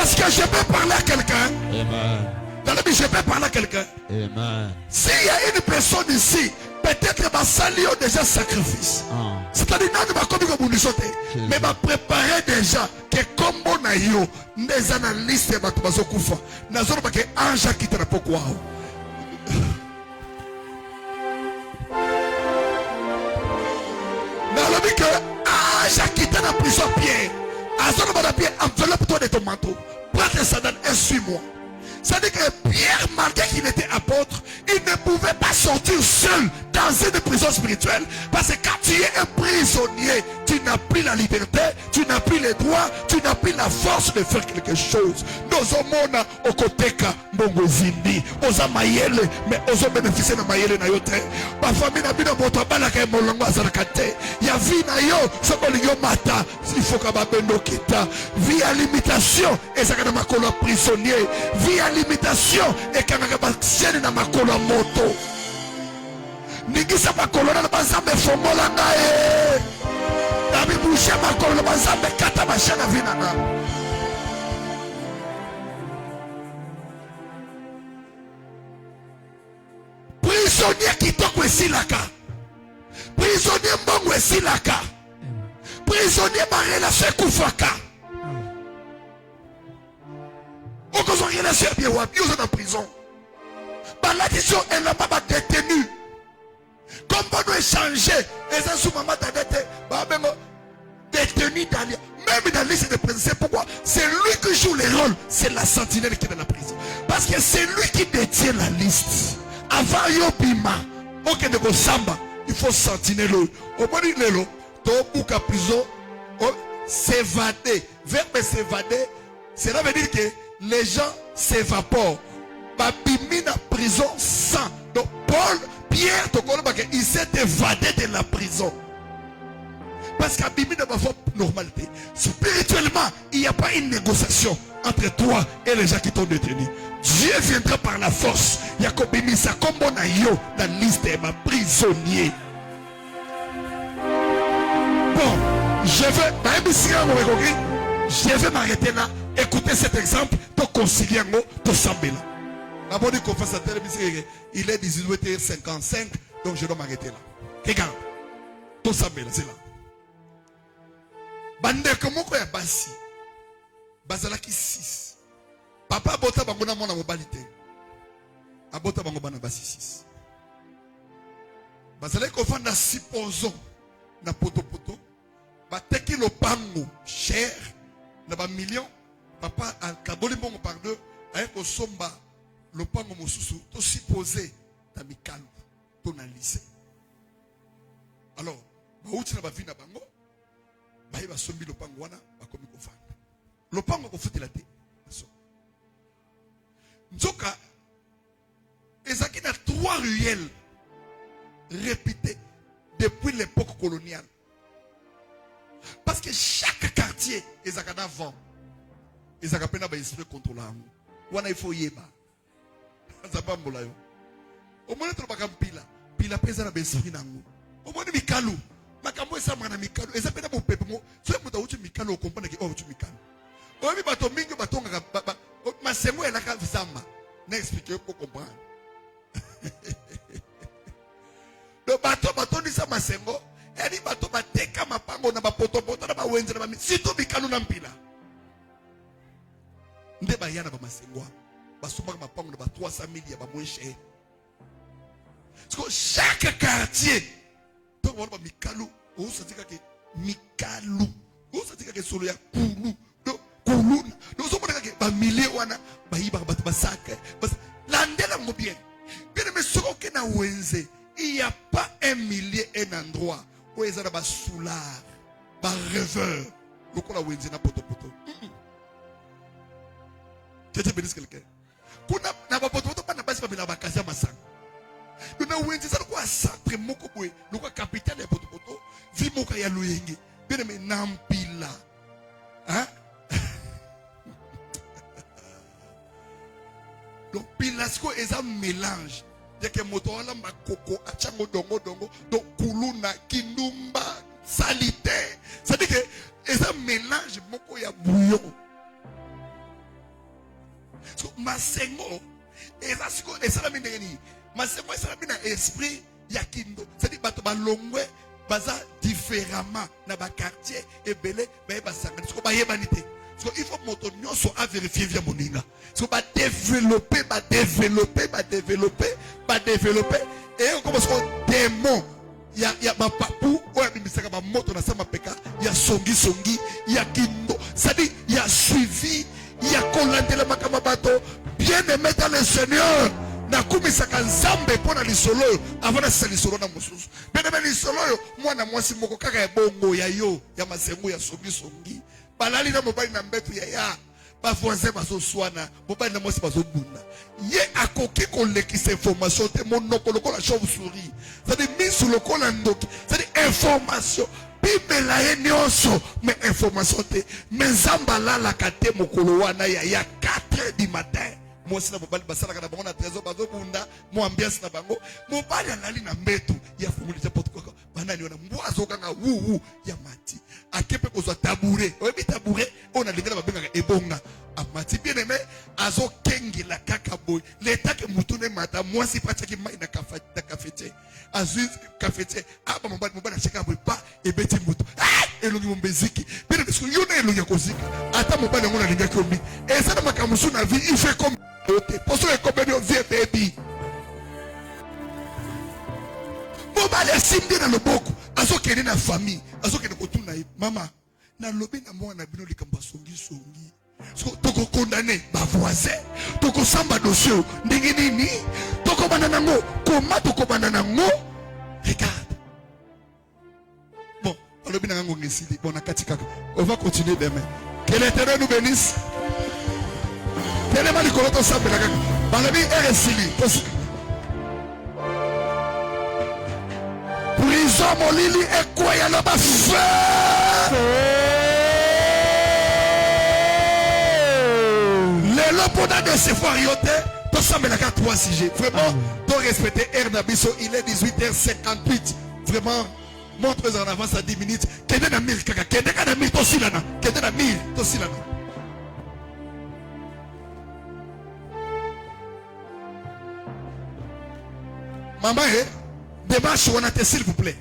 Est-ce que je peux parler à quelqu'un? Amen. Dans la Bible, je peux parler à quelqu'un. Amen. S'il y a une personne ici, peut-être que Salio déjà sacrifice. C'est-à-dire que mais va préparer déjà que comme on a eu des analystes de Bakufa, nous avons que ange qui te n'a pas quoi. Nous avons dit que ange qui te n'a pris son pied. Azor va pied enveloppe-toi de ton manteau. Prends tes sandales et suis-moi. C'est-à-dire que Pierre, malgré qu'il était apôtre, il ne pouvait pas sortir seul dans une prison spirituelle. Parce que quand tu es un prisonnier, tu n'as plus la liberté, tu n'as plus les droits, tu n'as plus la force de faire quelque chose. Nous avons au côté Mbongo Zindi, aux Amayele, mais aux bénéficier de Mayele na yote. Ma famille n'a plus de votre balaka et molongo azalakate. Il y a vie na yo, ce qu'on y mata, il faut qu'à bendo kita. Vie à limitation, et ça ma makolo prisonnier. Vie à limitation, et quand on a na makolo moto. Nigisa makolo na bazambe fomola ngae. Nabi boucher makolo na bazambe kata machana vinana. Prisonnier kitoko esilaka. Prisonnier mbongo esilaka. Prisonnier barelation ekufaka. Okozo relation bien wapi ozo na prison. Baladition elle n'a pas détenu. Comme on doit échanger, les gens sous maman d'adette, détenu dans même dans la liste de prison. C'est pourquoi c'est lui qui joue les rôles. C'est la sentinelle qui est dans la prison. Parce que c'est lui qui détient la liste. Avant Yopima, ok de Gosamba, il faut sentinelle. Au moins il est là. Tobuka prison, s'évader. Verbe s'évader, cela veut dire que les gens s'évaporent. Babimi na prison sans. Donc Paul, Pierre, il s'est évadé de la prison. Parce qu'Abimi n'a pas de normalité. Spirituellement, il n'y a pas une négociation entre toi et les gens qui t'ont détenu. Dieu viendra par la force. Yakobimi sa comme on a yo dans la liste de ma prisonnier. Bon, je vais m'arrêter là. Écoutez cet exemple. To concilier ngo, to sambela. Il est 18h55, donc je dois m'arrêter là. Regarde, tout ça, c'est là. Bande komoko ya basi, bazalaki 6. Papa bota bangona mona mobalite. Abota bango bana basi 6. Bazalaki kofanda supposons na poto, bateki lopango cher na ba million. Papa a kaboli bongo par deux, ayeko somba lopango mosusu to supposé ta mikalu to na lycée. Alors bauti na ba vina bango baye ba sombi lopango wana bakomi kofanda lopango ko futela te so nzoka ezaki na 3 ruelles répétées depuis l'époque coloniale, parce que chaque quartier ezaka na vent ezaka pena ba esprit contrôlant wana il faut yeba zabambola yo omona to baka pila pesa na besprit nango omona mikalu makambo esa mwana mikalu eza pena mo pepe mo so muta uchi mikalu comprendre que uchi mikalu obi bato mingi batonga masengo elaka zamba na expliquer pour comprendre le bato ndisa masengo eri bato bateka mapango na bapoto na ba wenze na ba sito mikalu na mpila nde bayana ba masengo basumaka mapango na ba 300,000 ya ba moins cher. Parce que chaque quartier donc on va mikalu, on se dit que mikalu, on se dit que solo ya pulu ba millier wana ba yiba ba sac landela mo bien bien mais ce qu'on na wenze il y a pas un millier un endroit où ils ont ba soulard ba rêveur lokola wenze na poto que tu bénisses quelqu'un kuna na ba poto pas na basi ba ba kasi masanga na wenze ça quoi centre moko boy lokwa capitale ya poto vi moka ya loyenge bien mais nampila hein. Donc pilasco est un mélange. Il y a que motoala makoko achango dongo donc kuluna kinumba salité. C'est-à-dire que c'est un mélange moko ya bouillon. So masengo et ça la mine masengo ça la mine esprit ya kindo. C'est-à-dire bato balongwe baza différemment na ba quartier et belé ba sangani. So ba yebanité. Il faut motonyoso à vérifier via moninga. So ba développer. Et on commence au démon. Il y a ma papou, ou ya ma moto na sama peka, il y a songi, il y a kindo. Ça dit, il y a suivi, il y a kolantela makamabato, bien aimé dans le Seigneur. Na kumisaka nzambe pona lisolo avant na salisolo na mususu. Bien aimé lisolo moi na mwasi moko kaka ya bongo ya yo, ya masengo ya songi. Balali na mobali na mbetu ya ba voisin bazo swana mobali na mwasi bazo bunda ye akoki ko lekisa information te monoko lokola chauve-souris ça dit mis sur lokola ndoki ça dit information bibela ye nyonso mais information te mais nzamba lala kate mokolo wana ya 4h du matin mwasi na mobali basala kana bango na trésor bazo bunda mo ambiance na bango mobali alali na mbetu ya fumulisa potoko banani wana mwazo kanga wu ya mati akepe kozwa tabouret oyebi tabouret on a lingala babengaka ebonga amati bien aimé azo kengela kaka boy l'état que mutune mata mwasi pachaki mai na cafetier azui cafetier aba mobali acheka boy pa ebeti mutu elongi mombeziki bien parce que yona elongi kozika ata mobali ngona lingaki omi eza na makamusu na vie il fait comme poso e comme vie baby mobali asimbi na loboko azokende na famille azokende kotuna mama na lobi na mwana bino likambo songi toko condamné ba voisin toko samba dossier ndenge nini toko banana ngo koma toko banana ngo regarde bon lobi na ngo ngesili bon akatika on va continuer demain que l'Éternel nous bénisse tellement likolo to samba la kaka balobi eresili prison molili ekwa na ba le lopona de se voir yote to sambela ka 3 sujets vraiment to respecter air nabiso il est 18h58 vraiment montre en avance à 10 minutes kende na mil kaka kende na mil to silana kende na mil to silana maman démarche on a été s'il vous plaît.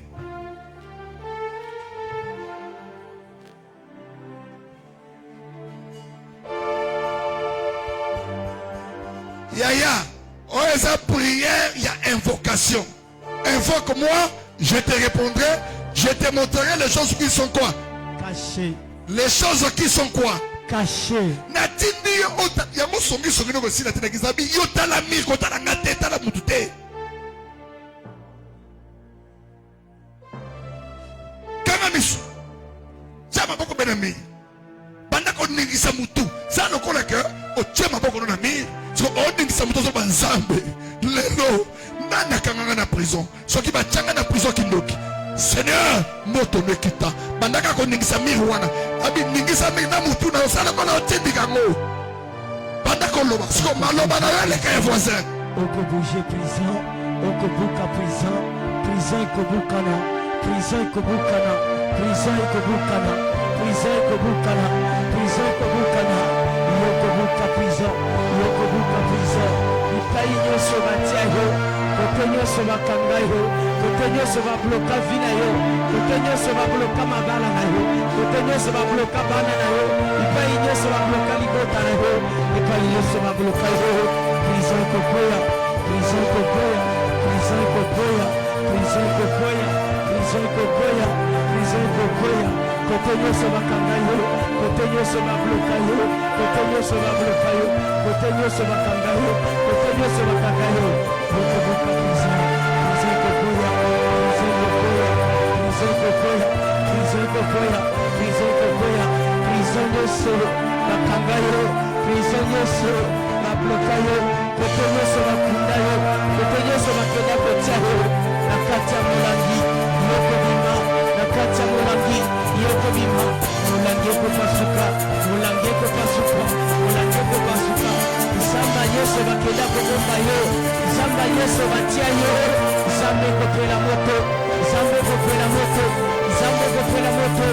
Yaya, on a prière, il y a invocation. Invoque-moi, je te répondrai, je te montrerai les choses qui sont quoi? Cachées. Les choses qui sont quoi? Cachées. Natindi ota ya musongi songi no sila tena kizabi yota la mi kota la ngate ta la mutute. Misu chama boko benami banda ko ningisa mutu sana kola ke o chama boko na mi so o ningisa mutu so banzambe lelo nana kanganga na prison so ki ba changa na prison kindoki Seigneur moto nekita banda ka ko ningisa mi wana abi ningisa mi na mutu na sana kola o tindi kango banda ko loba so maloba na le ka voisin oko bouger prison oko buka prison ko bukana prison ko bukana prison ikobukana prison ikobukana prison ikobukana yokobuka prison yokobuka prison ipai nyonso batia yo kote nyonso bakanga yo kote nyonso babloka vi na yo kote nyonso babloka mabala na yo kote nyonso babloka bana na yo ipai nyonso babloka libota na yo ipai nyonso babloka yo prison ikokoya prison ikokoya prison ikokoya prison ikokoya prison ikokoya prison ikokoya Côté nyonso bakanga yo, côté nyonso babloka yo, côté nyonso babloka yo, côté nyonso bakanga yo, côté nyonso bakanga yo. Okobuka prison, prison kokoya, prison kokoya, prison kokoya, prison kokoya, prison kokoya, prison nyonso bakanga yo, prison nyonso babloka yo, côté nyonso bakunda yo, côté nyonso bakenda kotia yo, na kati ya molangi yokobima, na kati ya molangi yokobima, molangi ekopasuka, molangi ekopasuka, molangi ekopasuka. Zamba Yesu bakenda kobomba yo, Zamba Yesu batia yo, Zamba ekopela moto, Zamba ekopela moto, Zamba ekopela moto,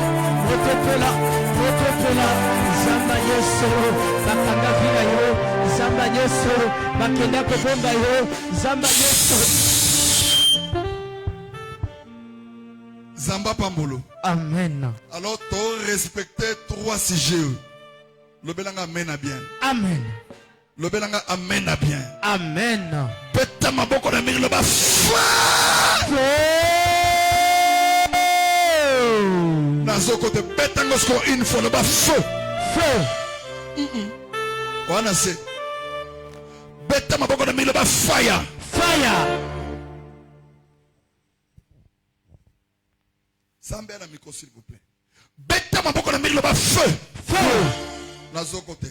moto pela, moto pela. Zamba Yesu bakanga vina yo, Zamba Yesu bakenda kobomba yo, Zamba Yesu. Zamba Pambolo. Amen. Alors, tu respecter 3 sujets. Le belanga amène à bien. Amen. Le belanga amène à bien. Amen. Beta maboko na miri le ba feu. Nazoko te beta ngosko une fois le ba feu. Feu. Wana se. Beta maboko na miri le ba fire. Fire. Sambé na micro s'il vous plaît. Beta maboko na miri le ba feu. Feu. Nazoko te.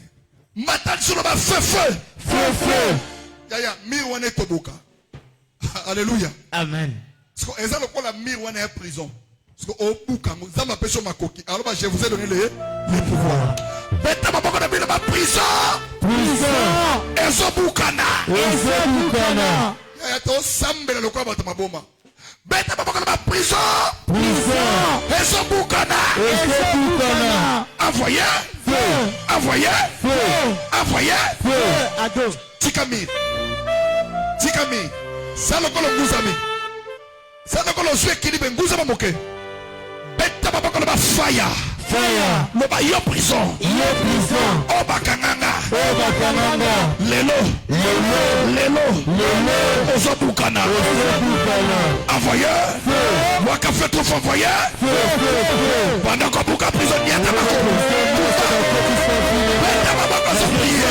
Matal sur le ba feu feu. Feu, feu. Yaya, mir wane tobuka. Alléluia. Amen. Parce que ça le quoi la mir wane est prison. Parce que au bouka, ça m'appelle sur ma coquille. Alors je vous ai donné les pouvoirs. Beta maboko na miri le ba prison. Prison. Ezo bukana. Ezo bukana. Yaya to sambela le quoi bata maboma. Beta maboko na ba prison. Prison. Ezo bukana. Ezo bukana. Envoyé. Feu. Envoyé. Feu. Envoyé. Feu. Ado. Tikami. Tikami. Ça le colo nguzami. Ça le colo zwe kili ben nguzama moke. Beta maboko na ba fire. Fire. Le ba yo prison. Yo prison. Oba kananga. Oba kananga. Lelo. Lelo. Lelo. Lelo. Ozo bukana. Ezo bukana. Envoyé. Feu. Waka fait trop envoyé. Feu, feu, feu. Pendant qu'on bouka prisonnier à Tamako. Beta maboko so prier.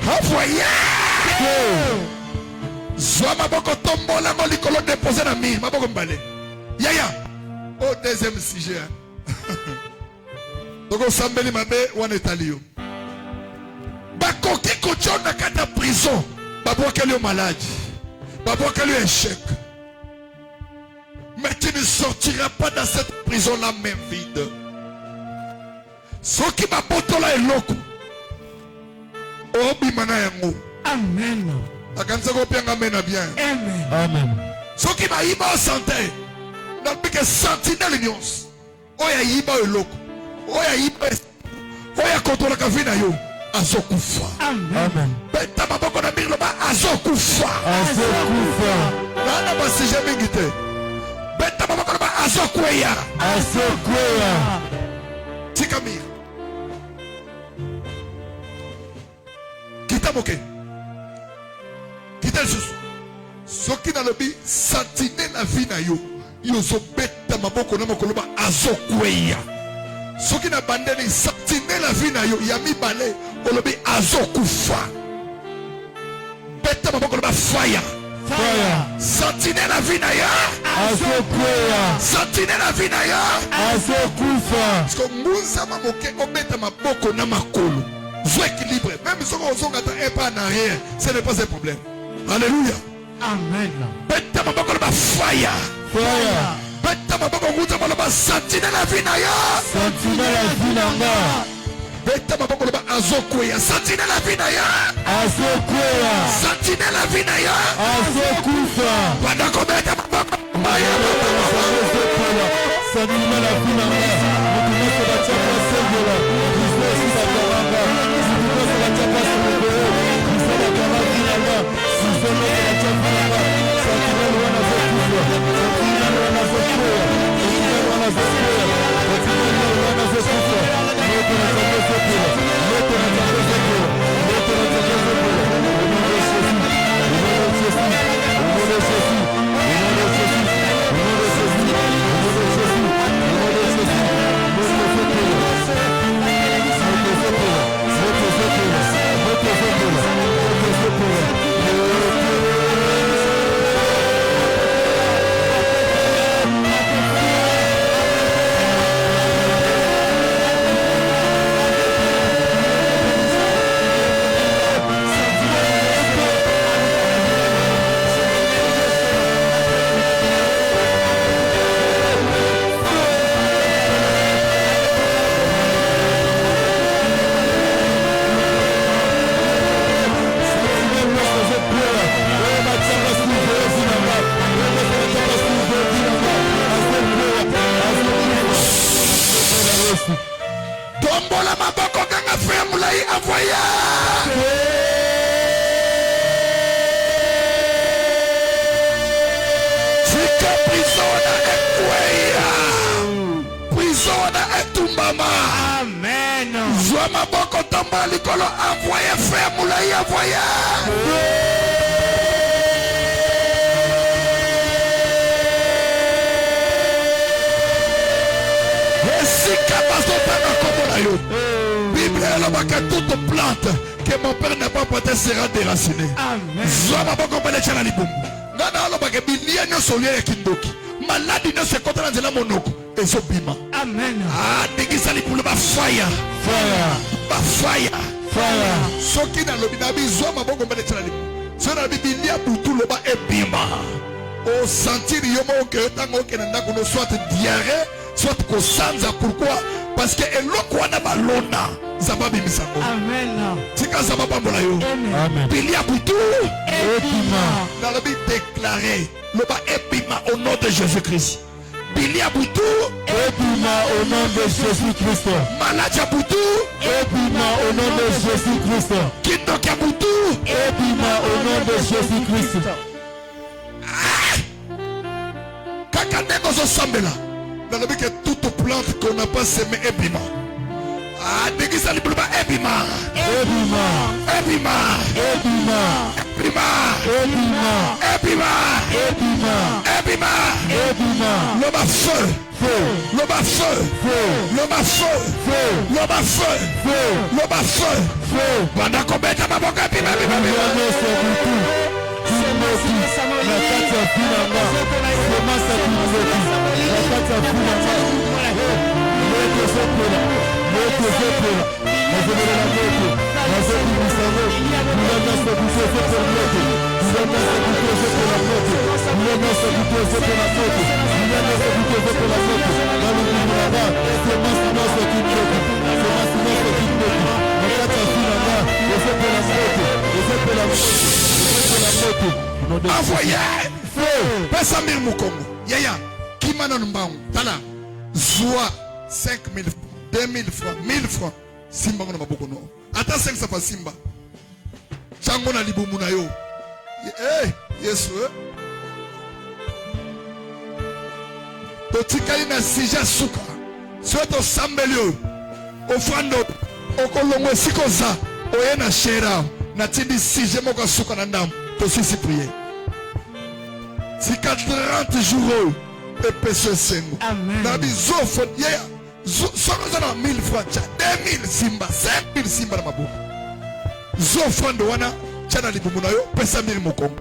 Envoyé. Zwa maboko tombola mo likolo déposer na mire maboko mbale. Yaya. Au deuxième sujet. Donc sambeli mabe wana etalio. Bakoki kochona kata prison. Babwaka lui malade. Babwaka lui échec. Mais tu ne sortiras pas dans cette prison là main vide. Soki babotola eloko. Obimana yango. Amen. Akanza ko pianga mena bien. Amen. Amen. Soki ba iba santé. Na bike sentinelle nyos. Oya iba eloko. Oya iba. Oya kontrola ka vina yo. Azokufa. Amen. Beta maboko na mirlo ba azokufa. Azokufa. Nana ba sije mingi te. Beta maboko na ba azokweya. Azokweya. Tikamir. Kitamoke. Kitel susu. Soki na lobi santine na vie na yo. Yo zo beta maboko na mokolo ba azokweya. Ce qui n'a pas bandé, sentinelle la vie na yo, yami balé, olobi azokufa. Beta maboko loba fire. Fire. Sentinelle la vie na yo. Azokuya. Sentinelle la vie na yo. Azokufa. Parce que moussa mamoke obeta maboko na makolo. Zo équilibre. Même si on a un pas en arrière, ce n'est pas un problème. Alléluia. Amen. Beta maboko loba fire. Fire. Beta maboko nguza maloba sentinelle la vie na yo. Sentinelle la vie na nga. Beta maboko loba azokuya. Sentinelle la vie na yo. Azokuya. Sentinelle la vie na yo. Azokufa. Pendant qu'on beta maboko. Sentinelle la vie na nga. Mutumese bachapa sengola. Business bakaranga. Mutumese bachapa sengola. Business bakaranga na nga. Business bachapa na nga. Sentinelle wana zokufa. Sentinelle wana zokufa. Sentinelle wana zokufa. Sentinelle wana zokufa. Moto na jambo zokufa. Moto na jambo zokufa. Moto na jambo zokufa. Tombola maboko kanga frère mulai avoya. Tika prison na ekweya. Prison na etumbama. Amen. Zwa maboko tombola likolo avoya frère mulai avoya. Bible est que toute plante que mon père n'a pas portée sera déracinée. Amen. Zoma boko pele chala libumbu. Ngana alo bake bilia nyo solia ya kindoki. Maladi nyo se kontra nzela monoko. Ezo bima. Amen. Ah, digisa libulu ba fire. Fire. Ba fire. Fire. Soki na lobi na bi zoma boko pele chala libumbu. So na bibilia butu loba ebima. O sentir yomo ke tango ke na ndako no soit diarrhée, soit ko sanza. Pourquoi? Parce que eloko wana balona zababi misango. Amen. Tika zababa mbola yo. Amen. Bilia butu Ebima. dans la Bible déclaré le bas ébima au nom de Jésus-Christ. Bilia butu Ebima au nom de Jésus-Christ. Malaja butu Ebima au nom de Jésus-Christ. Kindoka butu Ebima au nom de Jésus-Christ. Kaka ndeko zo sambela. Dans la Bible que toute plante qu'on n'a pas semé ébima. Ah, déguisa libuluba ébima. Ebima. Ébima. Ebima. Ébima. Ebima. Ébima. Ebima. Ébima. Ebima. L'homme à feu. Feu. L'homme à feu. Feu. L'homme à feu. Feu. L'homme à feu. Feu. L'homme à feu. Feu. Pendant qu'on met à ma boca, bima, bima, bima. Envoyez feu. Pesa mille mukongo. Yaya. Kimana numbangu. Tala. Zoa 5 000 francs, 2 000 francs, 1 000 francs. Simba ngona maboko no. Ata 5 safa simba. Chango na libumu na yo. Yesu. Totikali na sija suka. Soto sambelio. Ofando. Okolongwe sikoza. Oye na shera. Na tindi sije moka suka na ndam. Tosisi prier. Si 30 jours et péché sengo. Amen. Na bizofo yeah. soki oza na 1000 francs tya 2000 simba 5000 simba na maboko zo frande wana tya na libumu na yo pesa 1000 mokongo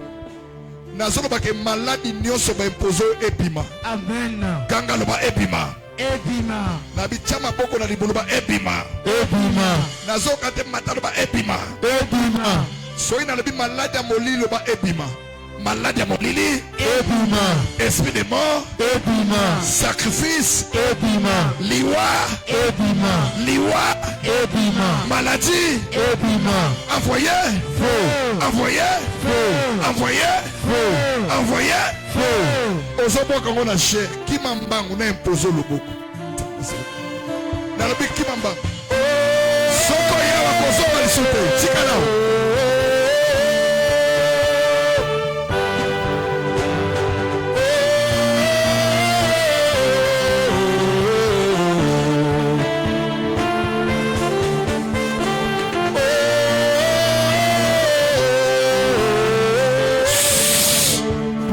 nazolobake maladi nyonso baimpose oyo ebima Amen. ganga loba ebima Ebima. na bitya maboko na libumu loba ebima Ebima. nazoka te mata loba ebima Ebima. soki nalobi maladi ya molili loba ebima maladi ya molili Ebima. esprit de mort Ebima. sacrifice Ebima. liwa Ebima. liwa Ebima. maladie Ebima. envoyé Feu. envoyé Feu. envoyé Feu. envoyé Feu. ozobwaka ngo na cher kima mbangu na impose loboko nalobi kima mbangu soko yawa kozonga lisu te tika nao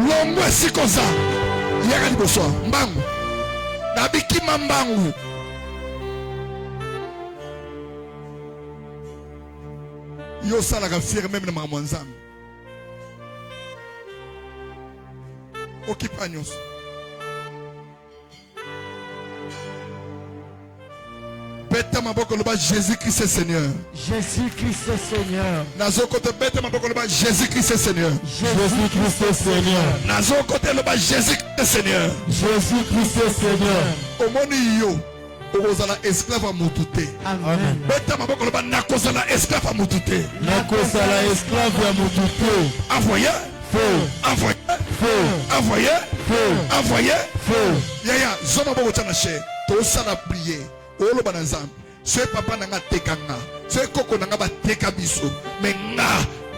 lombo esikoza yaka liboso mbangu nabikima mbangu yo osalaka fiere meme na makambo ya nzambe okipa nyonso beta maboko loba jésus christ est seigneur Jésus Christ est Seigneur. nazokote beta maboko loba jésus christ est seigneur Jésus Christ est Seigneur. nazokote loba jésus christ est seigneur Jésus Christ est Seigneur. omoni yo okozala esclave ya motu te Amen. beta maboko loba nakozala esclave ya motu te Nakozala esclave ya motu te. envoyé Feu. envoyé Feu. envoyé Feu. envoyé Feu. yaya zo maboko tya na cher tosala priere oloba na nzambe so papa na nga tekanga so koko na nga bateka biso me nga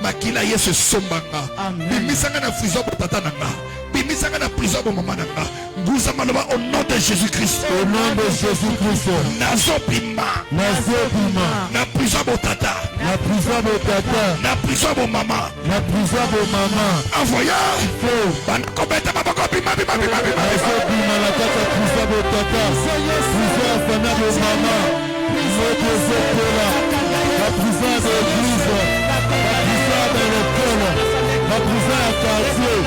makila yesu esombanga Amen. bimisanga na prison bo tata na nga bimisanga na prison bo mama na nga nguza maloba au nom de jésus christ Au nom de Jésus Christ. nazobima Nazobima. na prison bo tata Na prison de tata. na prison bo mama Na prison de maman. envoya Feu. banakobeta maboko bima bima bima bima Nazobima na kati ya prison de tata. Prison ya fana de maman. Notre Zétéla. La prison de l'église. La prison de l'école. La prison ya quartier.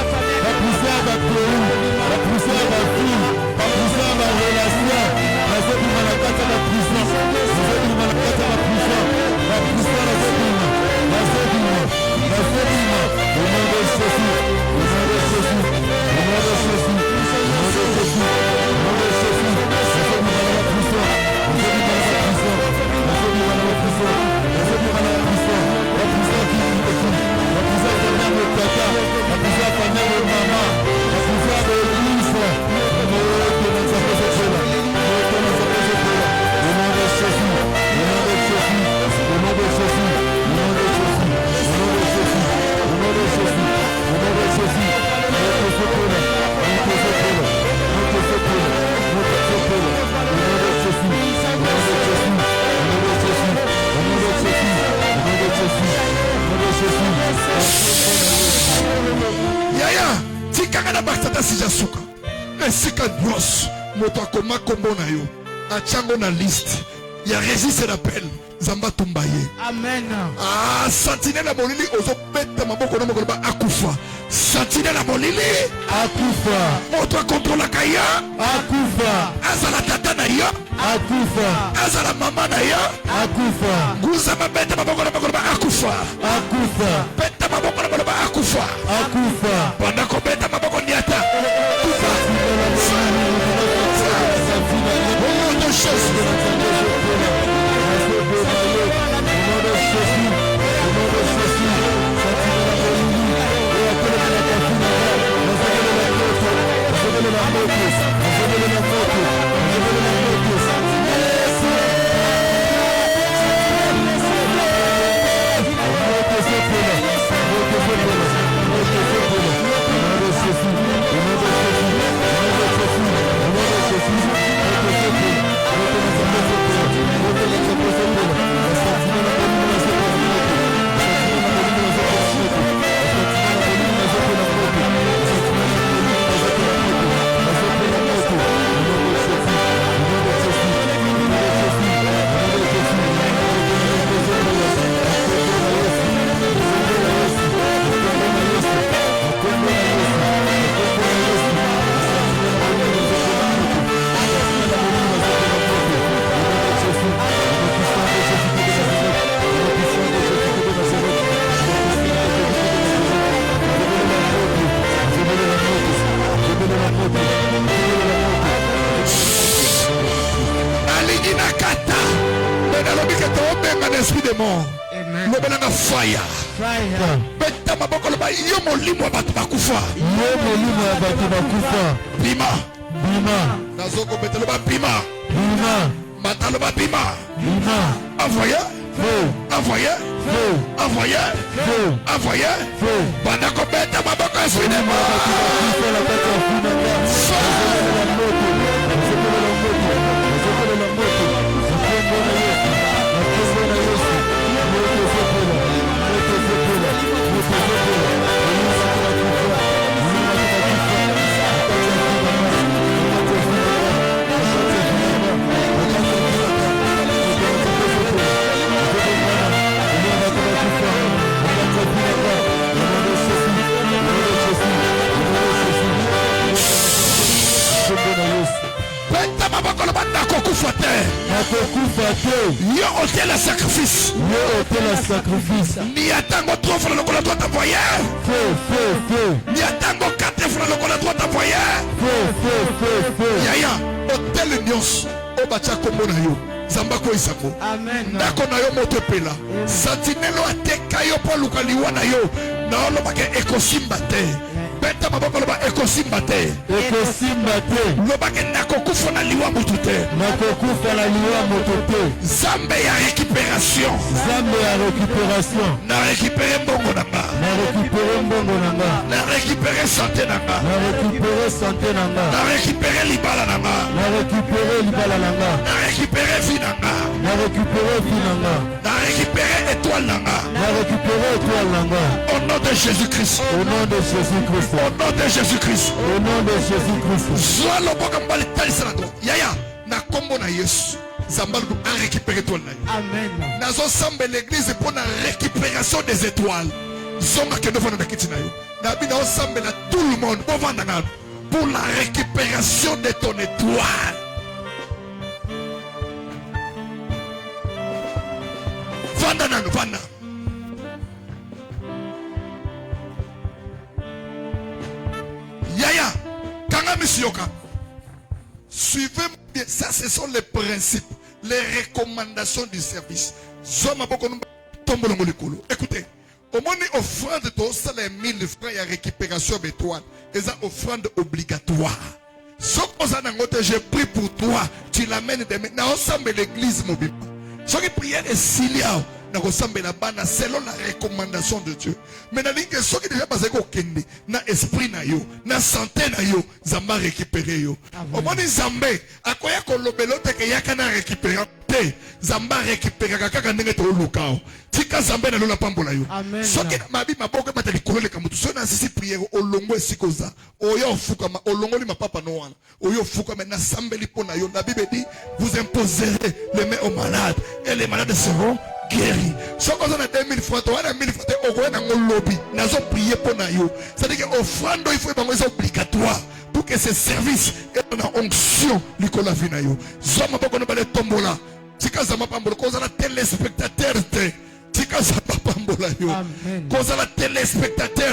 La prison ya pays. La prison ya ville. La prison ya relation. Nazobima na kati ya prison. Nazobima na kati ya prison. La prison nazobima. Nazobima. Nazobima. Au nom de Jésus. Au nom de Jésus. Au nom de Jésus. Au nom de Jésus. Au nom de Jésus. Nazobima na prison. Nazobima na prison. Nazobima na prison. Nazobima na prison. La prison qui écoute. La prison qui vient de tata. La prison qui vient de maman. La prison de l'église. Au nom de Jésus. Au nom de Jésus. Au nom de Jésus. Au nom de Jésus. Au nom de Jésus. Au nom de Jésus. Au nom de Jésus. Au nom de Jésus. Notre Zétéla. Notre Zétéla. Notre Zétéla. Notre Zétéla. Au nom de Jésus. Au nom de Jésus. Au nom de Jésus. Au nom de Jésus. Au nom de Jésus. Au nom de Jésus. yaya tikanga na batata sijasuka esika nyonso moto akoma kombo na yo atiango na liste ya registre d'appel nzambe atumba ye Amen. sentinele ya molili ozobeta maboko na mokoloba akufa sentinele ya molili Akufa. moto akontrolaka yo Akufa. azala tata na yo Akufa. azala mama na yo Akufa. nguzama beta maboko na mokoloba akufa Akufa. beta maboko na mokoloba akufa Akufa. panda kobeta maboko niata kufa au nom de Jésus. Au esprit de mort. Amen. Lobelanga fire. Fire. Beta maboko loba yo molimo batu bakufa. Yo molimo batu bakufa. Bima. Bima. Nazoko beta loba bima. Bima. Mata loba bima. Bima. Envoyé. Feu. Envoyé. Feu. Envoyé. Feu. Envoyé. Feu. Bandako beta maboko esprit de mort. Yo ôtez le sacrifice. Yo ôtez le sacrifice. Ni atango trop fort le col droit envoyé. Feu, feu, feu. Ni atango 4 fois le col droit envoyé. Feu, feu, feu, feu. Yaya, ôtez le nyos. Obacha kombo na yo. Zambako isako. Amen. Ndako na yo moto pela. Sentinelo ateka yo po lukaliwa na yo. Na olobake ekosimba te. Beta maboko loba ekosimba te. Ekosimba te. Lobake nakokufa na liwa mutu te. Nakokufa na liwa moto te. Zambe ya récupération. Zambe ya récupération. Na récupérer mbongo nanga. Na récupérer mbongo nanga. Na récupérer santé nanga. Na récupérer santé nanga. Na récupérer libala nanga. Na récupérer libala nanga. Na récupérer vie nanga. Na récupérer vie nanga. Na récupérer étoile nanga. Na récupérer étoile nanga. Au nom de Jésus-Christ. Au nom de Jésus-Christ. Au nom de Jésus-Christ. Au nom de Jésus-Christ. Soit le boka mbali talisa na to. Yaya, na kombo na Yesu. Zambal a récupéré étoile na yo. Amen. Nazo sambe l'église pour la récupération des étoiles. Zonga ke devant na kiti na yo. Na bi na sambe na tout le monde pour la récupération de ton étoile. Vanda nanu, vanda. Yaya, kanga misioka. Suivez bien, ça ce sont les principes, les recommandations du service. Écoutez, au moins offrande de ça les 1000 francs et récupération d'étoiles, et ça offrande obligatoire. Ce que j'ai pris pour toi, tu l'amènes demain. Nous ensemble l'église mobile. Ce qui prière est silia. Selon la recommandation de Dieu. Mais dans les gens qui déjà passé au kende, na esprit na yo, na santé na yo, zamba récupérer yo. Au moins zambé, akoya kolobelo te ke yakana récupérer te, zamba récupérer kaka ndenge to lukao. Tika zambé na lola pambola yo. Ce qui mabi maboko matali kolole kamutu. So na sisi prière olongo esikoza. Oyo fukama olongo li mapapa no wana. Oyo fukama na sambeli pona yo. La Bible dit vous imposerez les mains aux malades et les malades seront guéri. Si on a 2000 francs, on a 1000 francs, on a un lobby. Nous avons prié pour nous. C'est-à-dire qu'offrande, il faut être obligatoire pour que ce service ait une onction. Nicolas Vinayo. Zama pas qu'on a les tombola. Tika zama pambola. Qu'on a la téléspectateur. Tika zama pambola yo. Qu'on a la téléspectateur.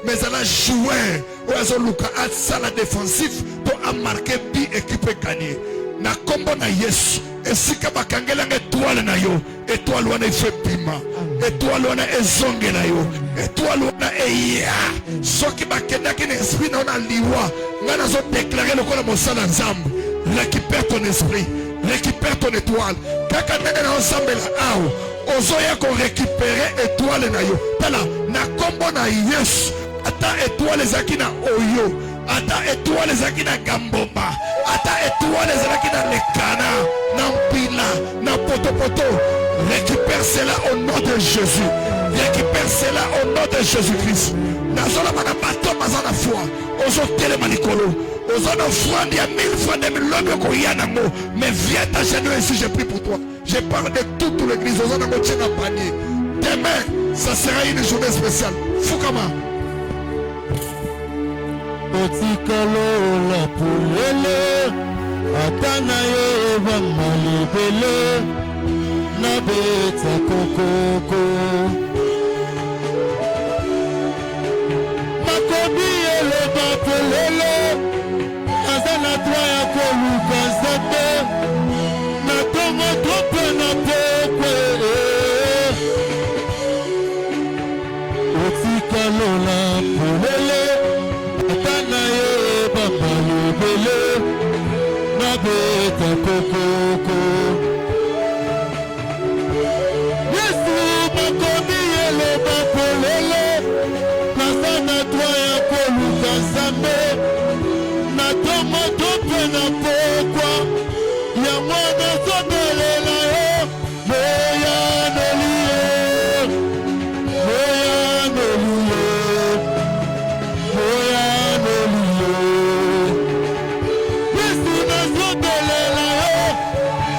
Mais elle a joué. Ou elle a luka à sala défensif pour marquer bi équipe gagner. Na kombo na Yesu esika bakangela étoile na yo étoile wana ife pima étoile wana ezonge na yo étoile wana eya soki bakendaki na esprit na ona liwa nga nazo déclarer lokola mosala nzambe récupère ton esprit récupère ton étoile kaka ndenge na osambela awo ozoya ko récupérer étoile na yo tala na kombo na Yesu ata étoile ezaki na oyo ata étoile ezaki na gambomba ata étoile ezaki na lekana na mpila na potopoto récupère cela au nom de Jésus récupère cela au nom de Jésus-Christ nazola mana bato baza na foi ozotelema likolo ozo na offrande ya 1000 francs 2000 lobi koya nango mais viens ta genoux ici je prie pour toi je parle de toute l'église ozo na motie na panier demain ça sera une journée spéciale fukama otikalo la pulele atana yo bamalibele na beta kokoko makobi ele bapelele azana toya koluka zate na tongo tope na pokwe nakomi eloba polele naza na droit ya koluka Nzambe na tomoto mpe na pokwa yango nazobelela yo moyanoli ye moyanoli ye moyanoli ye Yesu nazobelela yo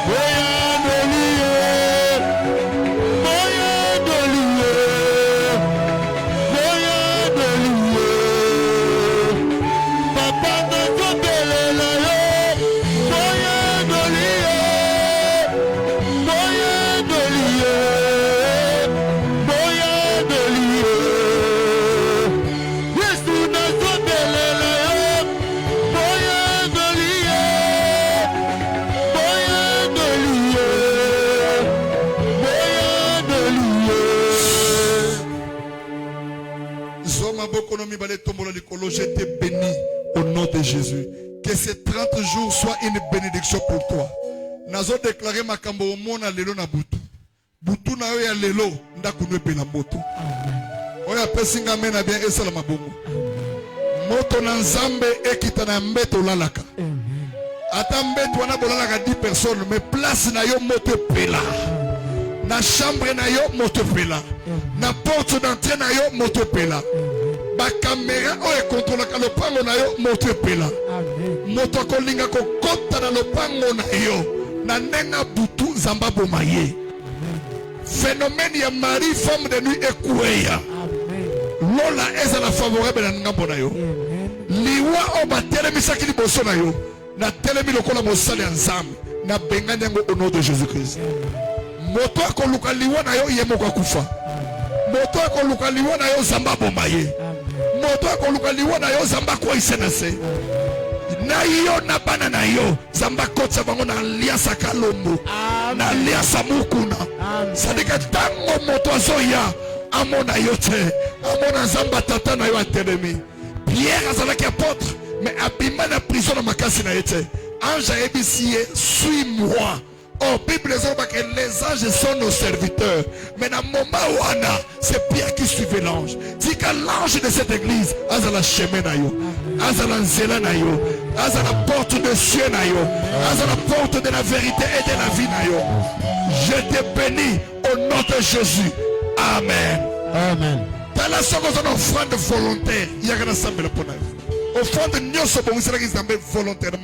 moyanoli ye moyanoli ye moyanoli ye papa nazobelela yo moyanoli ye moyanoli ye moyanoli ye Yesu nazobelela yo moyanoli ye moyanoli ye moyanoli ye. Zoma bokonomi bale tombola likolo, je te bénis au nom de Jésus. Que ces 30 jours soient une bénédiction pour toi. Nazo déclaré makambo omona lelo na butu. Butu na yo ya lelo ndakunu pe na moto. Oya pesinga mena bien esala mabongo. Moto na Nzambe ekita na mbeto lalaka. Ata mbeto wana bolalaka 10 personnes, mais place na yo moto pela. Na chambre na yo moto pela. Na porte d'entrée na yo moto pela. Ba caméra oyo kontrolaka lopango na yo moto pela. Moto akolinga kokota na lopango na yo na nenga butu Nzamba boma ye. Phénomène ya mari femme de nuit ekweya. Lola ezala favorable na ngambo na yo. Liwa o batelemisaki liboso na yo na telemi lokola mosali ya Nzambe na bengani yango au nom de Jésus-Christ. Moto akoluka liwa na yo ye moko akufa. Moto akoluka liwa na yo Nzamba boma ye. Moto akoluka liwa na yo Nzamba kwisa na se. Na yo na bana na yo Nzamba kotsa bango na aliasa kalombo na aliasa mukuna. Sadika tango moto azoya amona yo te amona Nzamba tata na yo atelemi. Pierre azalaki apôtre mais abima na prison na makasi na yete. Ange ayebisie suis-moi. Oh, Bible dit que les anges sont nos serviteurs. Mais dans le moment wana, c'est Pierre qui suivait l'ange. Dit que l'ange de cette église a la chemin na yo, a la nzela na yo, a la porte de cieux na yo, a la porte de la vérité et de la vie na yo. Je te bénis au nom de Jésus. Amen. Amen. Dans la seconde offrande volontaire, il y a un ensemble de offrande, nous sommes volontairement.